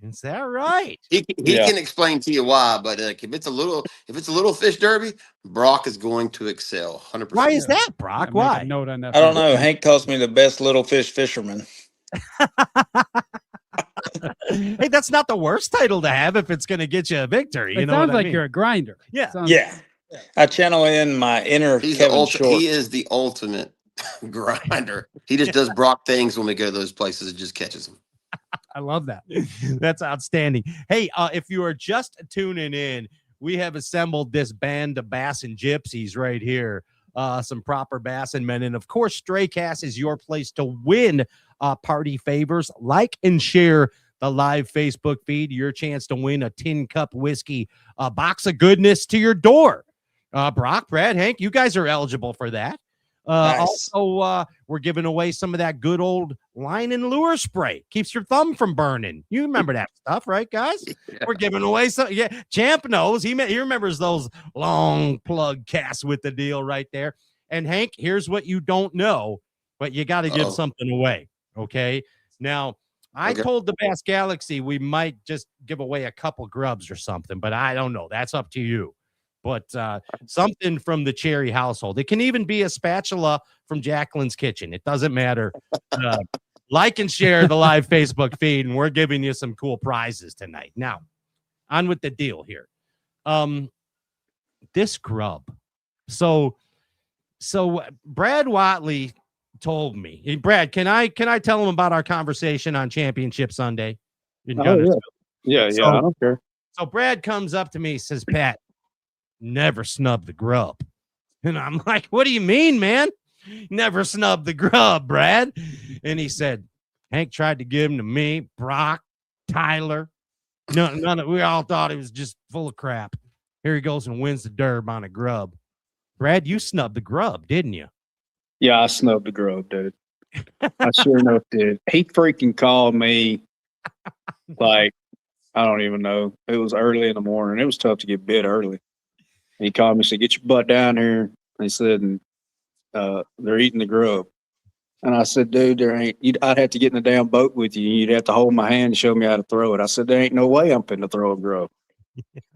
Is that right? He can explain to you why, but if it's a little fish derby, Brock is going to excel 100%. Why is that, Brock? Why? Note on that. I don't know. Hank calls me the best little fish fisherman. Hey, that's not the worst title to have if it's going to get you a victory. You It know sounds what like I mean? you're a grinder. Yeah. Yeah. I channel in my inner Kevin Short. He is the ultimate grinder. He just does Brock things when we go to those places and just catches them. I love that. That's outstanding. Hey, if you are just tuning in, we have assembled this band of bass and gypsies right here. Some proper bass and men. And of course, Stray Cast is your place to win party favors. Like and share the live Facebook feed. Your chance to win a tin cup whiskey, a box of goodness to your door. Brock, Brad, Hank, you guys are eligible for that. Nice. Also, we're giving away some of that good old line and lure spray. Keeps your thumb from burning. You remember that stuff, right, guys? Yeah. We're giving away some. Yeah, Champ knows. He remembers those long plug casts with the deal right there. And Hank, here's what you don't know, but you got to give something away. Okay. Now, I told the Bass Galaxy we might just give away a couple grubs or something, but I don't know. That's up to you. But something from the Cherry household. It can even be a spatula from Jacqueline's kitchen. It doesn't matter. Like and share the live Facebook feed, and we're giving you some cool prizes tonight. Now, on with the deal here. This grub. So Brad Whatley told me. Hey, Brad, can I tell him about our conversation on Championship Sunday? Yeah, I don't care. So Brad comes up to me, says, Pat, never snub the grub. And I'm like, what do you mean, man? Never snub the grub, Brad. And he said, Hank tried to give him to me, Brock, Tyler. None of we all thought it was just full of crap. Here he goes and wins the derb on a grub. Brad, you snubbed the grub, didn't you? Yeah, I snubbed the grub, dude. I sure enough did. He freaking called me like, I don't even know. It was early in the morning. It was tough to get bit early. And he called me and said, get your butt down here. And he said, they're eating the grub. And I said, dude, there ain't, I'd have to get in the damn boat with you. You'd have to hold my hand and show me how to throw it. I said, there ain't no way I'm finna throw a grub.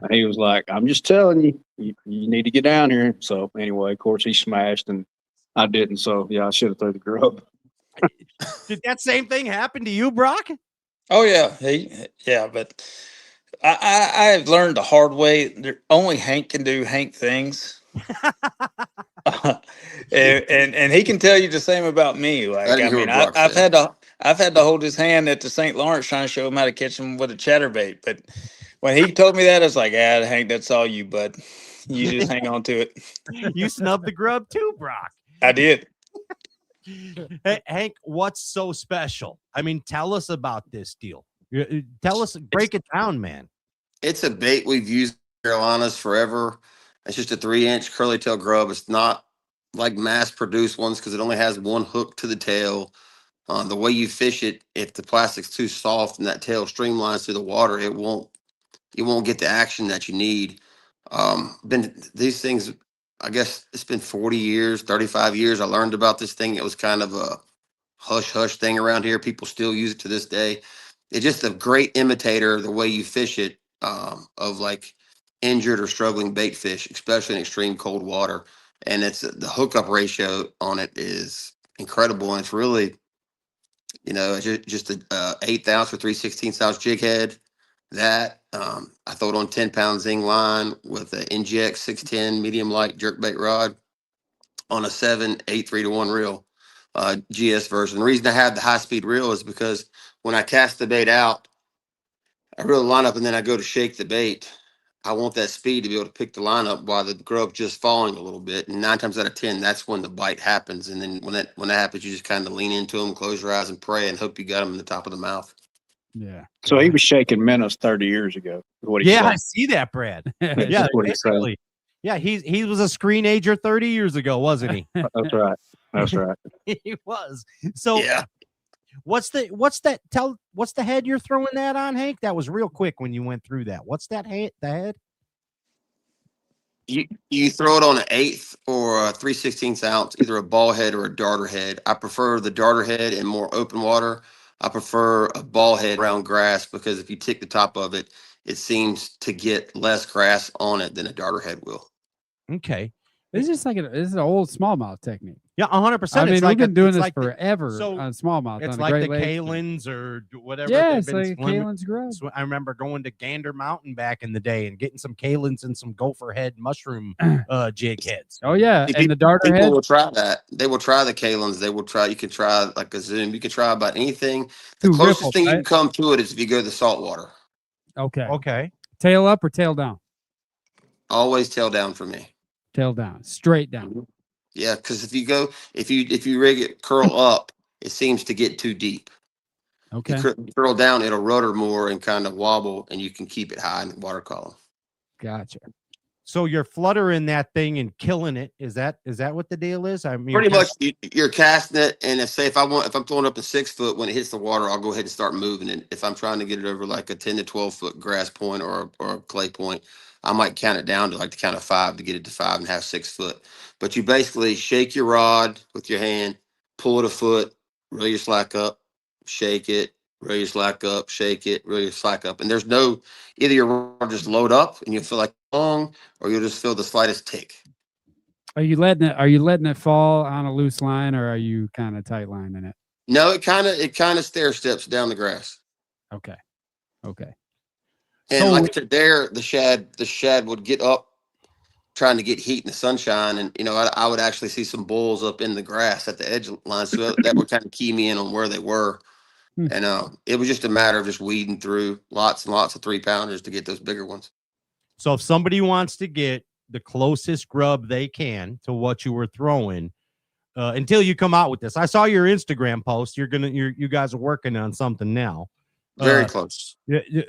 And he was like, I'm just telling you, you need to get down here. So anyway, of course, he smashed and I didn't. So yeah, I should have thrown the grub. Did that same thing happen to you, Brock? Oh yeah, but I've learned the hard way. Only Hank can do Hank things, and he can tell you the same about me. Like I mean, I've had to hold his hand at the St. Lawrence trying to show him how to catch him with a chatterbait. But when he told me that, I was like, Hank, that's all you, bud. You just hang on to it. You snubbed the grub too, Brock. I did. Hey, Hank, what's so special? I mean, tell us about this deal. Tell us, break it down, man. It's a bait we've used in Carolinas forever. It's just a 3-inch curly tail grub. It's not like mass produced ones because it only has one hook to the tail. The way you fish it, if the plastic's too soft and that tail streamlines through the water, you won't get the action that you need. Been these things, I guess it's been 40 years, 35 years. I learned about this thing. It was kind of a hush hush thing around here. People still use it to this day. It's just a great imitator of the way you fish it, of like injured or struggling bait fish, especially in extreme cold water. And it's the hookup ratio on it is incredible, and it's really, just a 1/8 ounce or 3/16 ounce jig head. That I throw it on 10-pound zing line with an NGX 610 medium light jerkbait rod on a 7/8 3-to-1 reel, GS version. The reason I have the high speed reel is because when I cast the bait out, I reel the line up and then I go to shake the bait. I want that speed to be able to pick the line up while the grub just falling a little bit. And 9 times out of 10, that's when the bite happens. And then when that happens, you just kind of lean into them, close your eyes, and pray and hope you got them in the top of the mouth. Yeah. So he was shaking minnows 30 years ago. I see that, Brad. Yeah, basically. Yeah, he was a screenager 30 years ago, wasn't he? That's right. That's right. He was. So yeah. What's the head you're throwing that on, Hank? That was real quick when you went through that. What's that head? The head? You throw it on an 1/8 or a 3/16 ounce, either a ball head or a darter head. I prefer the darter head in more open water. I prefer a ball head around grass because if you tick the top of it, it seems to get less grass on it than a darter head will. Okay. It's just like this is an old smallmouth technique. Yeah, 100%. I mean, we've been doing this forever on smallmouth. It's on like the Great Kalins or whatever. Yeah, it's like Kalin's Grub. I remember going to Gander Mountain back in the day and getting some Kalins and some gopher head mushroom jig heads. Oh yeah, and the darter people head. will try that. They will try the Kalins. They will try. You can try like a Zoom. You can try about anything. The closest thing you can come to it is if you go to the saltwater. Okay. Okay. Tail up or tail down? Always tail down for me. Tail down, straight down. Yeah, because if you rig it curl up, it seems to get too deep. Okay. You curl down, it'll rudder more and kind of wobble, and you can keep it high in the water column. Gotcha. So you're fluttering that thing and killing it. Is that what the deal is? I mean, pretty much you're casting it, and if I'm throwing up a 6 foot, when it hits the water, I'll go ahead and start moving it. If I'm trying to get it over like a 10 to 12 foot grass point or a clay point, I might count it down to like the count of 5 to get it to 5.5, 6 foot. But you basically shake your rod with your hand, pull it a foot, reel your slack up, shake it, reel your slack up, shake it, reel your slack up. And there's no, either your rod will just load up and you'll feel like long, or you'll just feel the slightest tick. Are you letting it fall on a loose line, or are you kind of tight lining it? No, it kind of stair steps down the grass. Okay. And So, like there, the shad would get up trying to get heat in the sunshine. And, I would actually see some bulls up in the grass at the edge line. So that would kind of key me in on where they were. And it was just a matter of just weeding through lots and lots of 3-pounders to get those bigger ones. So if somebody wants to get the closest grub they can to what you were throwing, until you come out with this, I saw your Instagram post. You guys are working on something now. Very close.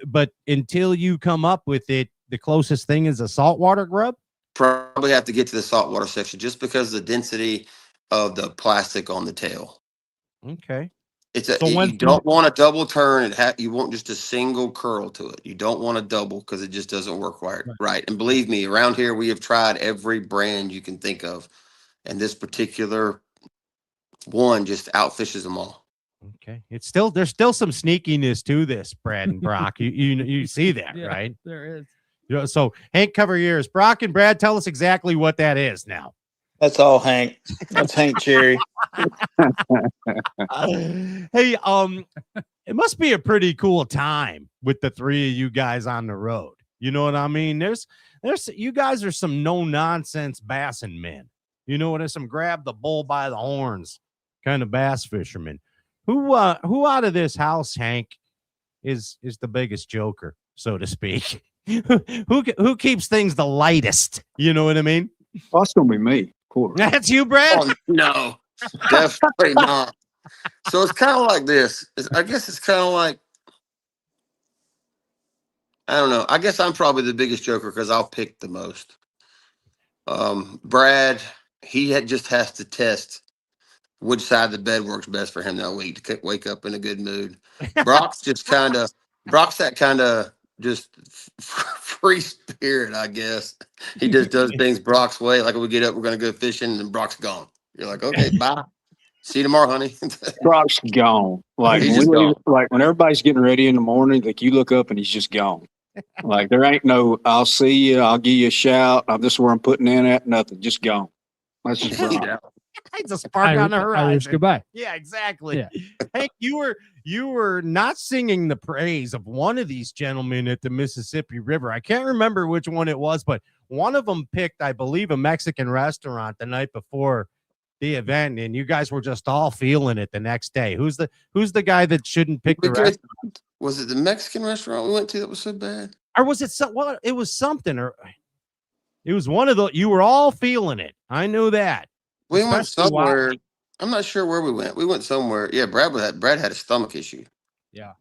But until you come up with it, the closest thing is a saltwater grub? Probably have to get to the saltwater section just because of the density of the plastic on the tail. Okay. You don't want a double turn. You want just a single curl to it. You don't want a double because it just doesn't work right. And believe me, around here, we have tried every brand you can think of. And this particular one just outfishes them all. Okay. There's still some sneakiness to this, Brad and Brock. You see that, yeah, right? There is. So Hank, cover your ears. Brock and Brad, tell us exactly what that is now. That's all Hank. That's Hank Cherry. Hey, it must be a pretty cool time with the three of you guys on the road. You know what I mean? There's you guys are some no nonsense bassing men. You know what? There's some grab the bull by the horns kind of bass fishermen. Who out of this house, Hank, is the biggest joker, so to speak? who keeps things the lightest? You know what I mean? Well, that's gonna be me, of course. That's you, Brad? Oh, no, definitely not. So it's kind of like this. I guess it's kind of like, I don't know. I guess I'm probably the biggest joker because I'll pick the most. Brad, he just has to test which side of the bed works best for him that week to wake up in a good mood. Brock's that kind of just free spirit, I guess. He just does things Brock's way. Like when we get up, we're going to go fishing, and Brock's gone. You're like, okay, bye. See you tomorrow, honey. Brock's gone. Like He's when just we leave, gone. like when everybody's getting ready in the morning, like you look up and he's just gone. Like there ain't no, I'll see you, I'll give you a shout. This is where I'm putting in at. Nothing, just gone. That's just Brock. It's a spark on the horizon. Irish goodbye. Yeah, exactly. Yeah. Hank, you were not singing the praise of one of these gentlemen at the Mississippi River. I can't remember which one it was, but one of them picked, I believe, a Mexican restaurant the night before the event, and you guys were just all feeling it the next day. Who's the guy that shouldn't pick the restaurant? Was it the Mexican restaurant we went to that was so bad? Or was it it was something, or it was one of the, you were all feeling it. I knew that. We went somewhere. I'm not sure where we went. We went somewhere. Yeah, Brad had a stomach issue. Yeah.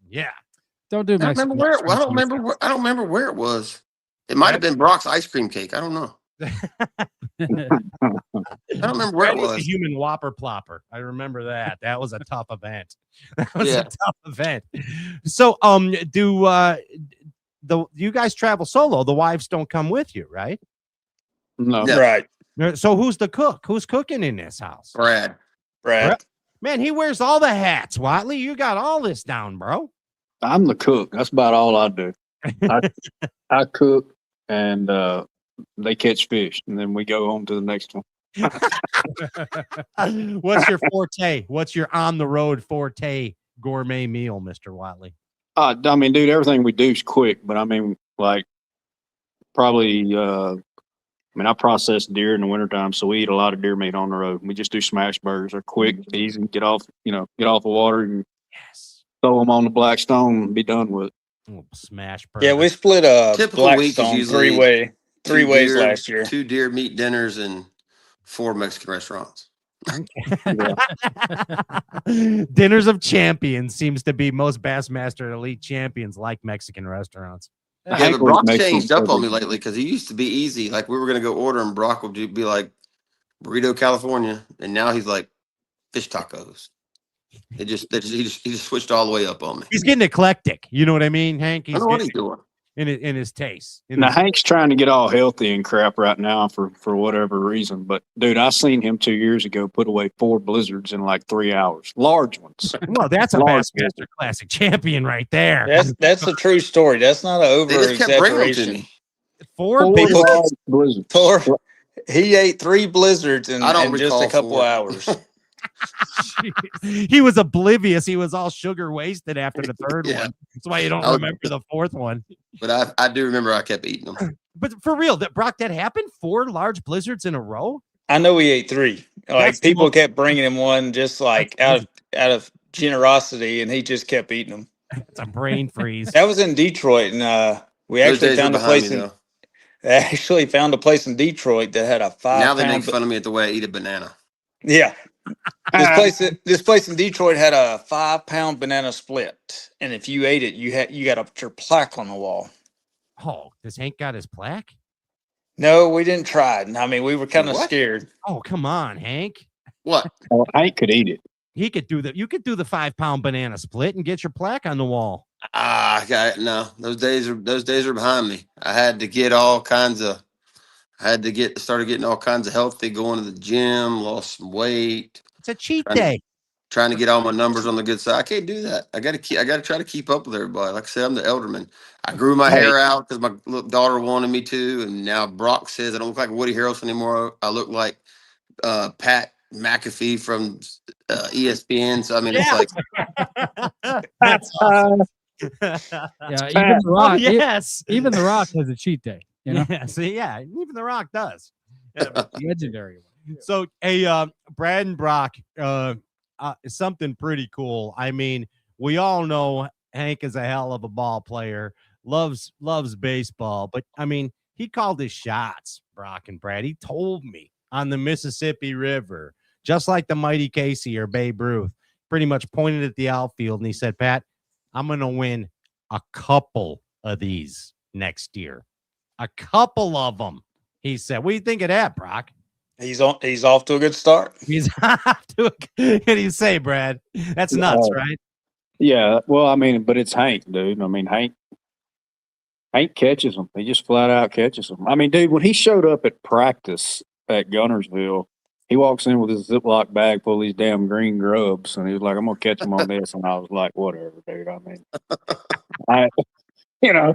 Don't do I don't remember where it was. It might have been Brock's ice cream cake. I don't know. I don't remember where it was. A human whopper plopper. I remember that. That was a tough event. That was a tough event. So, do you guys travel solo? The wives don't come with you, right? No. Right. So who's the cook? Who's cooking in this house? Brad. Man, he wears all the hats. Whatley, you got all this down, bro. I'm the cook. That's about all I do. I cook and they catch fish, and then we go on to the next one. What's your forte? What's your on the road forte gourmet meal, Mr. Whatley? I mean, dude, everything we do is quick, but I mean, like, probably, I process deer in the wintertime, so we eat a lot of deer meat on the road. We just do smash burgers. They're quick, easy, get off the water and throw them on the Blackstone and be done with it. Oh, smash burger. Yeah, we split a Typical week is Blackstone usually three ways last year. 2 deer meat dinners and 4 Mexican restaurants. Dinners of champions seems to be most Bassmaster elite champions like Mexican restaurants. Yeah, but Brock changed up on me lately because he used to be easy. Like we were gonna go order and Brock would be like burrito California, and now he's like fish tacos. He just switched all the way up on me. He's getting eclectic. You know what I mean, Hank? I don't know what he's doing. In his taste. Now Hank's trying to get all healthy and crap right now for whatever reason. But dude, I seen him 2 years ago put away 4 blizzards in like 3 hours, large ones. Well, that's a Bassmaster Classic champion right there. That's a true story. That's not an over exaggeration. 4 blizzards. He ate 3 blizzards in just a couple hours. He was oblivious. He was all sugar wasted after the third one. That's why you don't remember the 4th one. But I do remember I kept eating them. But for real, Brock, that happened? 4 large blizzards in a row? I know he ate 3. Like people kept bringing him one just like out of generosity, and he just kept eating them. It's a brain freeze. That was in Detroit, and we actually found a place in Detroit that had a 5. Now they make fun of me at the way I eat a banana. Yeah. This place in Detroit had a 5-pound banana split, and if you ate it, you got your plaque on the wall. Oh, does Hank got his plaque? No, we didn't try it. I mean, we were kind of scared. Oh, come on, Hank. What? Well, Hank could eat it. He could do that. You could do the 5-pound banana split and get your plaque on the wall. No, those days are behind me. I had to get all kinds of. Started getting all kinds of healthy, going to the gym, lost some weight. It's a cheat day. Trying to get all my numbers on the good side. I can't do that. I got to try to keep up with everybody. Like I said, I'm the elderman. I grew my hair out because my little daughter wanted me to, and now Brock says I don't look like Woody Harrelson anymore. I look like Pat McAfee from ESPN. So I mean, it's like that's awesome. Yeah, even the Rock. Even the Rock has a cheat day. You know? Yeah, see, even the Rock does. Legendary one. So, Brad and Brock, something pretty cool. I mean, we all know Hank is a hell of a ball player, loves baseball, but I mean, he called his shots, Brock and Brad. He told me on the Mississippi River, just like the mighty Casey or Babe Ruth, pretty much pointed at the outfield, and he said, Pat, I'm going to win a couple of these next year. A couple of them, he said. What do you think of that, Brock? He's off to a good start. He's off to what do you say, Brad? That's nuts, right? Yeah. Well, I mean, but it's Hank, dude. I mean, Hank catches them. He just flat out catches them. I mean, dude, when he showed up at practice at Gunnersville, he walks in with his Ziploc bag full of these damn green grubs, and he was like, "I'm gonna catch them on this," and I was like, "Whatever, dude." I mean, you know.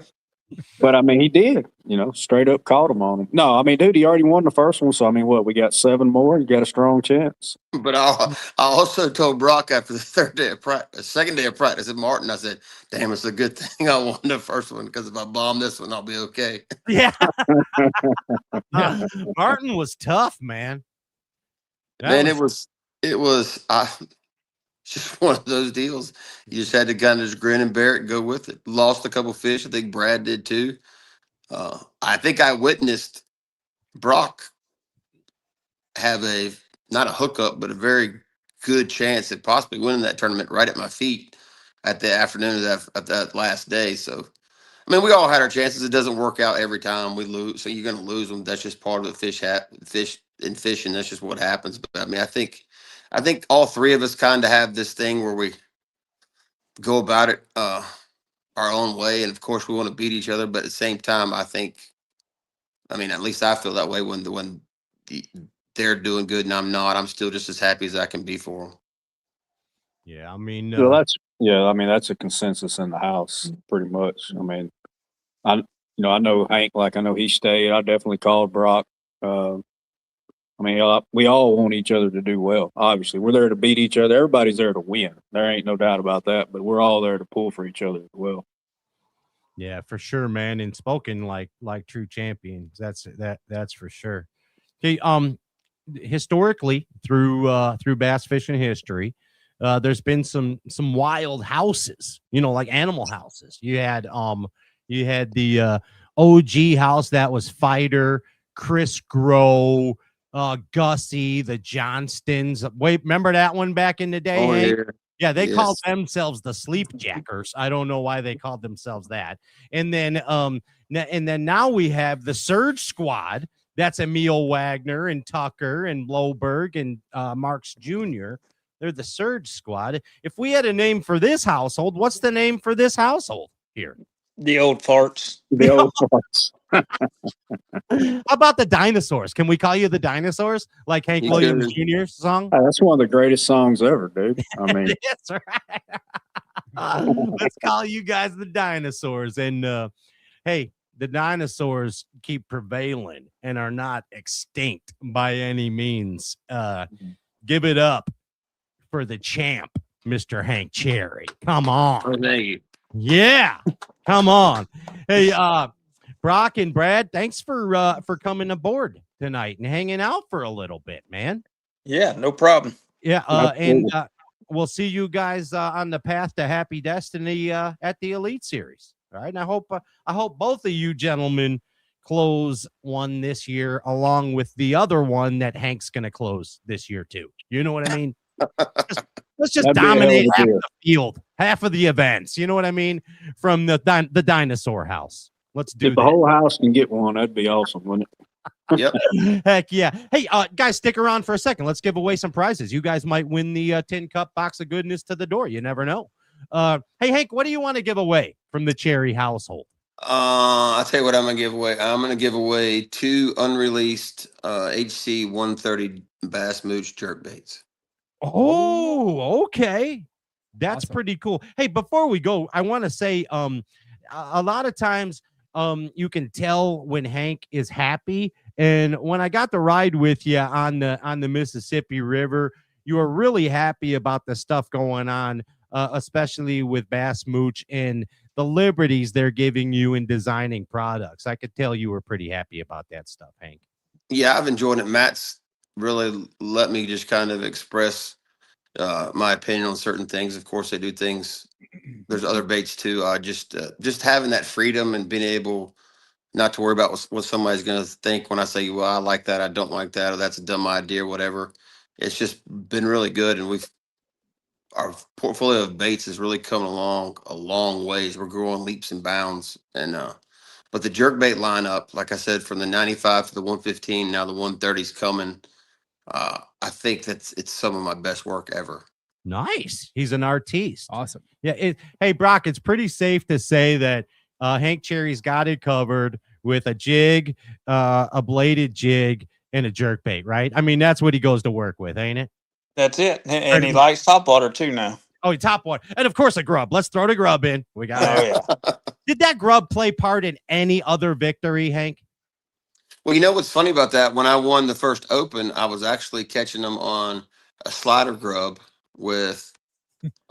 But I mean, he did, straight up caught him on him. No, I mean, dude, he already won the first one. So I mean, what, we got 7 more? You got a strong chance. But I also told Brock after the second day of practice at Martin, I said, "Damn, it's a good thing I won the first one, because if I bomb this one, I'll be okay." Yeah. Martin was tough, man. It was just one of those deals. You just had to kind of just grin and bear it and go with it. Lost a couple fish. I think Brad did too. I think I witnessed Brock have not a hookup, but a very good chance at possibly winning that tournament right at my feet at the afternoon of that last day. So, I mean, we all had our chances. It doesn't work out every time we lose. So you're going to lose them. That's just part of the fishing. That's just what happens. But I mean, I think all three of us kind of have this thing where we go about it our own way, and of course we want to beat each other. But at the same time, at least I feel that way when they're doing good and I'm not. I'm still just as happy as I can be for them. Yeah, I mean, well, that's a consensus in the house, pretty much. I mean, I know Hank, like I know he stayed. I definitely called Brock. I mean, we all want each other to do well. Obviously, we're there to beat each other. Everybody's there to win. There ain't no doubt about that. But we're all there to pull for each other as well. Yeah, for sure, man. And spoken like true champions. That's for sure. Okay, historically through bass fishing history, there's been some wild houses, like animal houses. You had the OG house that was Fighter, Chris Grow, Gussie, the Johnstons. Wait, remember that one back in the day? Oh, eh? yeah. Yeah, they called themselves the Sleepjackers. I don't know why they called themselves that. And then now we have the Surge Squad. That's Emil Wagner and Tucker and Loberg and Marks Jr. They're the Surge Squad. If we had a name for this household, what's the name for this household here? The old farts. The old farts. How about the Dinosaurs? Can we call you the Dinosaurs? Like Hank Williams Jr.'s song? That's one of the greatest songs ever, dude. I mean, that's right. Let's call you guys the Dinosaurs. And hey, the dinosaurs keep prevailing and are not extinct by any means. Give it up for the champ, Mr. Hank Cherry. Come on. Oh, thank you. Yeah. Come on. Hey, Brock and Brad, thanks for coming aboard tonight and hanging out for a little bit, man. Yeah, no problem. Yeah, and we'll see you guys on the path to happy destiny at the Elite Series. All right, and I hope both of you gentlemen close one this year, along with the other one that Hank's going to close this year too. You know what I mean? Let's just dominate half the field, half of the events. You know what I mean? From the dinosaur house. Let's do if the whole house can get one, that'd be awesome, wouldn't it? Yep. Heck yeah. Hey, guys, stick around for a second. Let's give away some prizes. You guys might win the tin cup box of goodness to the door. You never know. Hey, Hank, what do you want to give away from the Cherry household? I'll tell you what I'm going to give away. I'm going to give away 2 unreleased HC 130 Bass Mooch jerk baits. Oh, okay. That's awesome. Pretty cool. Hey, before we go, I want to say a lot of times you can tell when Hank is happy. And when I got to ride with you on the Mississippi River, you were really happy about the stuff going on, especially with Bass Mooch and the liberties they're giving you in designing products. I could tell you were pretty happy about that stuff, Hank. Yeah, I've enjoyed it. Matt's really let me just kind of express my opinion on certain things. Of course, they do things. There's other baits too. Just having that freedom and being able not to worry about what somebody's going to think when I say, well, I like that, I don't like that, or that's a dumb idea, or whatever. It's just been really good, and our portfolio of baits is really coming along a long ways. We're growing leaps and bounds, and But the jerkbait lineup, like I said, from the 95 to the 115, now the 130's coming. I think it's some of my best work ever. Nice. He's an artiste. Awesome. Yeah. Hey, Brock, it's pretty safe to say that Hank Cherry's got it covered with a jig, a bladed jig, and a jerkbait, right? I mean, that's what he goes to work with, ain't it? That's it. And he likes top water too now. Oh, top one. And of course, a grub. Let's throw the grub in. We got it. Did that grub play part in any other victory, Hank? Well, you know what's funny about that? When I won the first Open, I was actually catching them on a slider grub with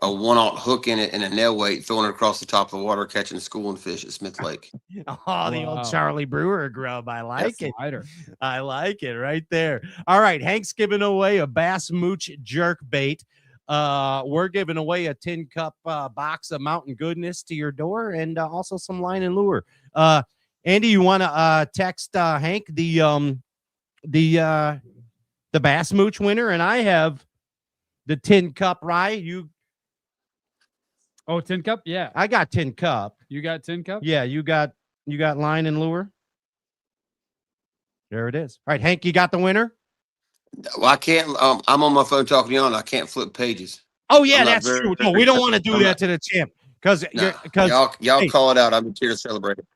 a 1/0 hook in it and a nail weight, throwing it across the top of the water, catching schooling fish at Smith Lake. Oh, the old Charlie Brewer grub. I like it. Slider. I like it right there. All right. Hank's giving away a Bass Mooch jerk bait. We're giving away a tin cup box of Mountain Goodness to your door, and also some line and lure. Andy, you want to text Hank the Bass Mooch winner, and I have the tin cup rye. Tin cup? Yeah. I got tin cup. You got tin cup? Yeah, you got line and lure. There it is. All right, Hank, you got the winner? Well, I can't. I'm on my phone talking to you, and I can't flip pages. Oh yeah, that's true. No, we don't want to do that to the champ because y'all call it out. I'm here to celebrate it.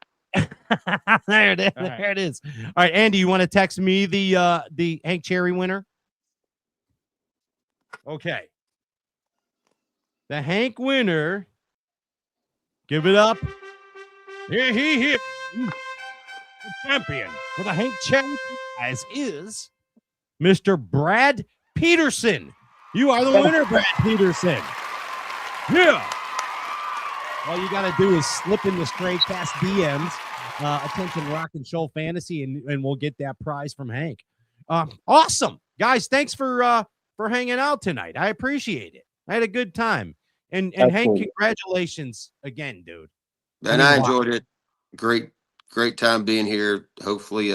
There it is. Right. There it is. All right, Andy, you want to text me the Hank Cherry winner? Okay. The Hank winner. Give it up. Here. The champion for the Hank Cherry prize is Mr. Brad Peterson. You are the winner, Brad Peterson. Yeah. All you got to do is slip in the Stray Cast DMs, attention Rock and Show Fantasy, and we'll get that prize from Hank. Awesome. Guys, thanks for hanging out tonight. I appreciate it. I had a good time. And Hank, congratulations again, dude. And I enjoyed it. Great time being here. Hopefully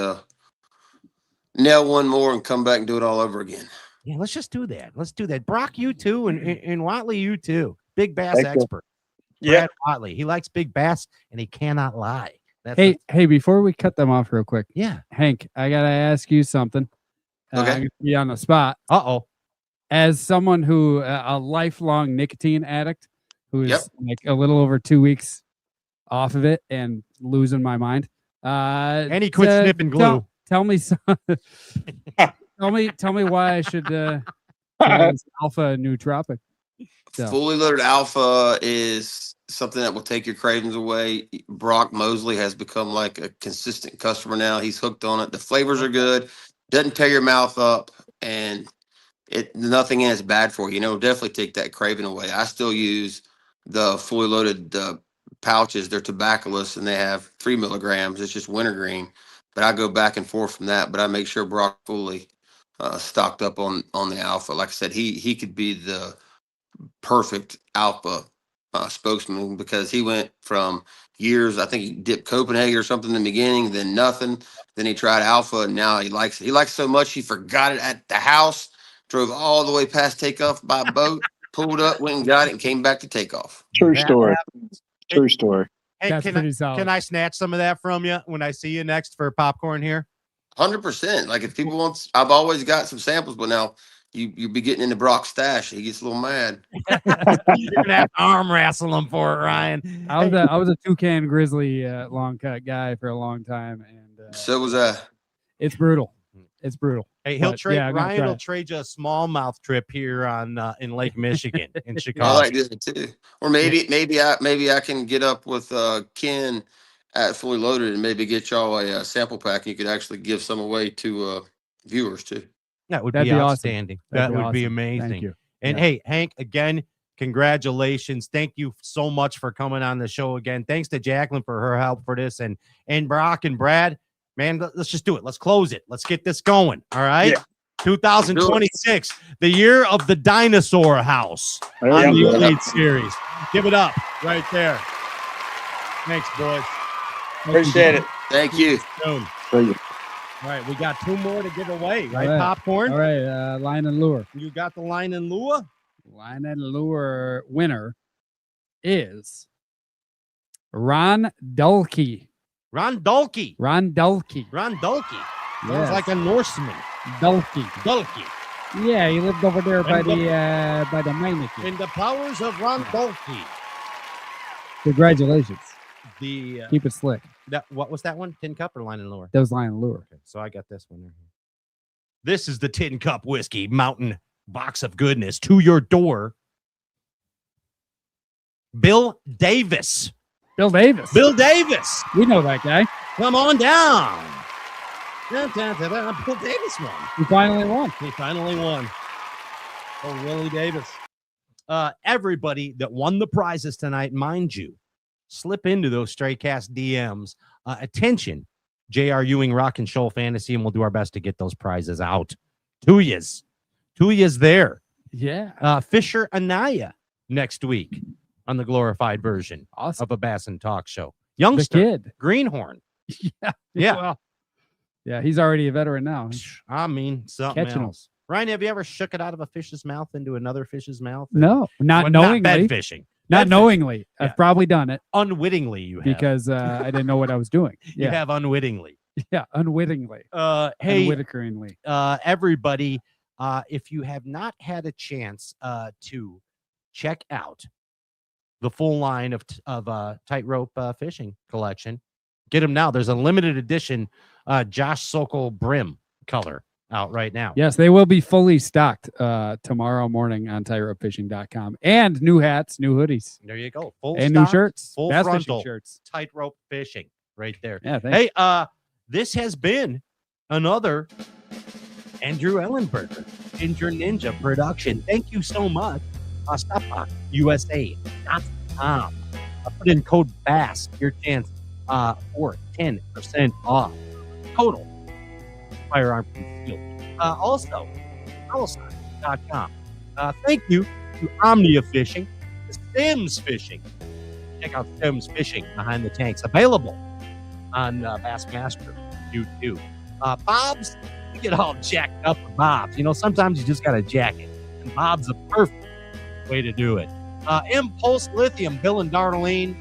nail one more and come back and do it all over again. Yeah, let's just do that. Let's do that. Brock, you too, and Whatley, you too. Big bass expert. Yeah, Whatley. He likes big bass, and he cannot lie. Hey, before we cut them off real quick. Yeah. Hank, I got to ask you something. Okay. I'm gonna be on the spot. Uh-oh. As someone who, a lifelong nicotine addict, who's like a little over 2 weeks off of it and losing my mind. And he quit sniffing glue. Tell me tell me why I should try this Alpha Nootropic. So. Fully loaded alpha is something that will take your cravings away. Brock Mosley has become like a consistent customer now. He's hooked on it. The flavors are good. Doesn't tear your mouth up, and nothing in it's bad for you. You know, definitely take that craving away. I still use the fully loaded pouches. They're tobaccoless, and they have 3 milligrams. It's just wintergreen, but I go back and forth from that. But I make sure Brock fully stocked up on the alpha. Like I said, he could be the perfect alpha spokesman, because he went from years. I think he dipped Copenhagen or something in the beginning, then nothing. Then he tried alpha, and now he likes it. He likes it so much he forgot it at the house. Drove all the way past takeoff by boat, pulled up, went and got it, and came back to takeoff. True story. True story. Hey, can I snatch some of that from you when I see you next for popcorn here? 100%. Like, if people want, I've always got some samples, but now you be getting into Brock's stash. He gets a little mad. You're gonna have to arm wrestle him for it, Ryan. I was a toucan grizzly long cut guy for a long time, and so was I. It's brutal. It's brutal. Hey, Ryan will trade you a smallmouth trip here on in Lake Michigan in Chicago. I like this too. Or maybe I can get up with Ken at Fully Loaded and maybe get y'all a sample pack, and you could actually give some away to viewers too. That would be outstanding. That would be amazing. Thank you. And hey, Hank, again, congratulations. Thank you so much for coming on the show again. Thanks to Jacqueline for her help for this, and Brock and Brad. Man, let's just do it. Let's close it. Let's get this going. All right. Yeah. 2026, the year of the dinosaur house on the Elite Series. Give it up right there. Thanks, boys. Appreciate it. Thank you. Thank you. All right, we got 2 more to give away, right? Popcorn. All right, line and lure. You got the line and lure? Line and lure winner is Ron Dulkey. Ron Dulke. Ron Dulke. Sounds like a Norseman. Dulke. Yeah, he lived over there by the Meineke. In the powers of Ron Dulke. Congratulations. The Keep it slick. what was that one? Tin Cup or Line and Lure? That was Line and Lure. Okay, so I got this one. This is the Tin Cup Whiskey Mountain Box of Goodness to your door. Bill Davis. Bill Davis. We know that guy. Come on down. Bill Davis won. He finally won. Oh, Willie Davis. Everybody that won the prizes tonight, mind you, slip into those Straycast DMs. Attention, J.R. Ewing Rock and Shoal Fantasy, and we'll do our best to get those prizes out to yous. There. Yeah. Fisher Anaya next week on the glorified version of a Bass and Talk Show. Youngster, the kid. Greenhorn. Yeah. Well, yeah, he's already a veteran now. I mean, something Catching else. Ryan, have you ever shook it out of a fish's mouth into another fish's mouth? No, not knowingly. Not bed fishing. Not knowingly. I've probably done it. Unwittingly, you have. Because I didn't know what I was doing. You have unwittingly. Yeah, unwittingly. Hey, Unwitteringly. Everybody, if you have not had a chance to check out the full line of tightrope fishing collection, get them now. There's a limited edition Josh Sokol brim color out right now. Yes, they will be fully stocked tomorrow morning on tightropefishing.com. And new hats, new hoodies. There you go. Full and stock, new shirts. Full Bass frontal fishing shirts. Tightrope fishing right there. Yeah, thanks. Hey, this has been another Andrew Ellenberger Ginger Ninja production. Thank you so much. StopBoxUSA.com. Put in code BASS, your chance for 10% off. Total firearm concealed. Also, Owlside.com. Thank you to Omnia Fishing, Sims Fishing. Check out Sims Fishing behind the tanks. Available on Bassmaster YouTube. Bob's, you get all jacked up with Bob's. You know, sometimes you just got to jack it. And Bob's a perfect way to do it. Impulse Lithium, Bill and Darlene,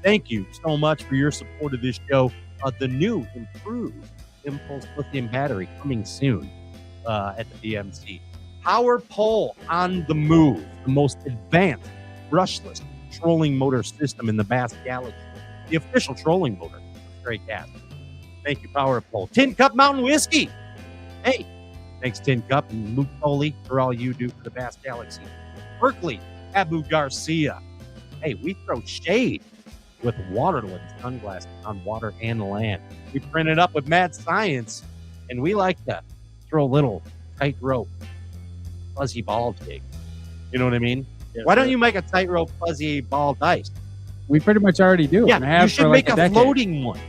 thank you so much for your support of this show. The new improved Impulse Lithium battery coming soon at the BMC. Power Pole on the move, the most advanced brushless trolling motor system in the Bass Galaxy. The official trolling motor of Stray Cast. Thank you, Power Pole. Tin Cup Mountain Whiskey. Hey, thanks, Tin Cup and Luke Foley, for all you do for the Bass Galaxy. Berkeley, Abu Garcia. Hey, we throw shade with Waterland sunglasses on water and land. We print it up with Mad Science, and we like to throw a little tightrope fuzzy ball jig. You know what I mean? Yes, Why don't you make a tightrope fuzzy ball dice? We pretty much already do. Yeah, you should make a decade. floating one.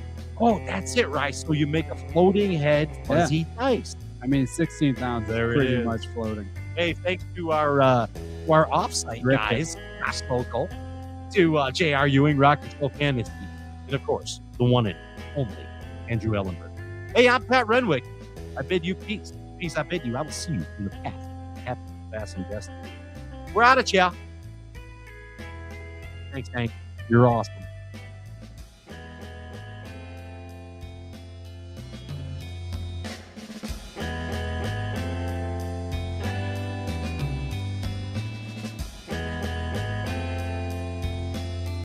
Oh, that's it, right? So you make a floating head fuzzy dice. I mean, 16th ounce is pretty much floating. Hey, thanks to our offsite guys, Josh Local, to J.R. Ewing, Rock and Shoal Fantasy, and of course, the one and only Andrew Ellenberg. Hey, I'm Pat Renwick. I bid you peace. Peace I bid you. I will see you in the past. Happy Bass and Destiny. We're out of ya. Thanks, Hank. You're awesome.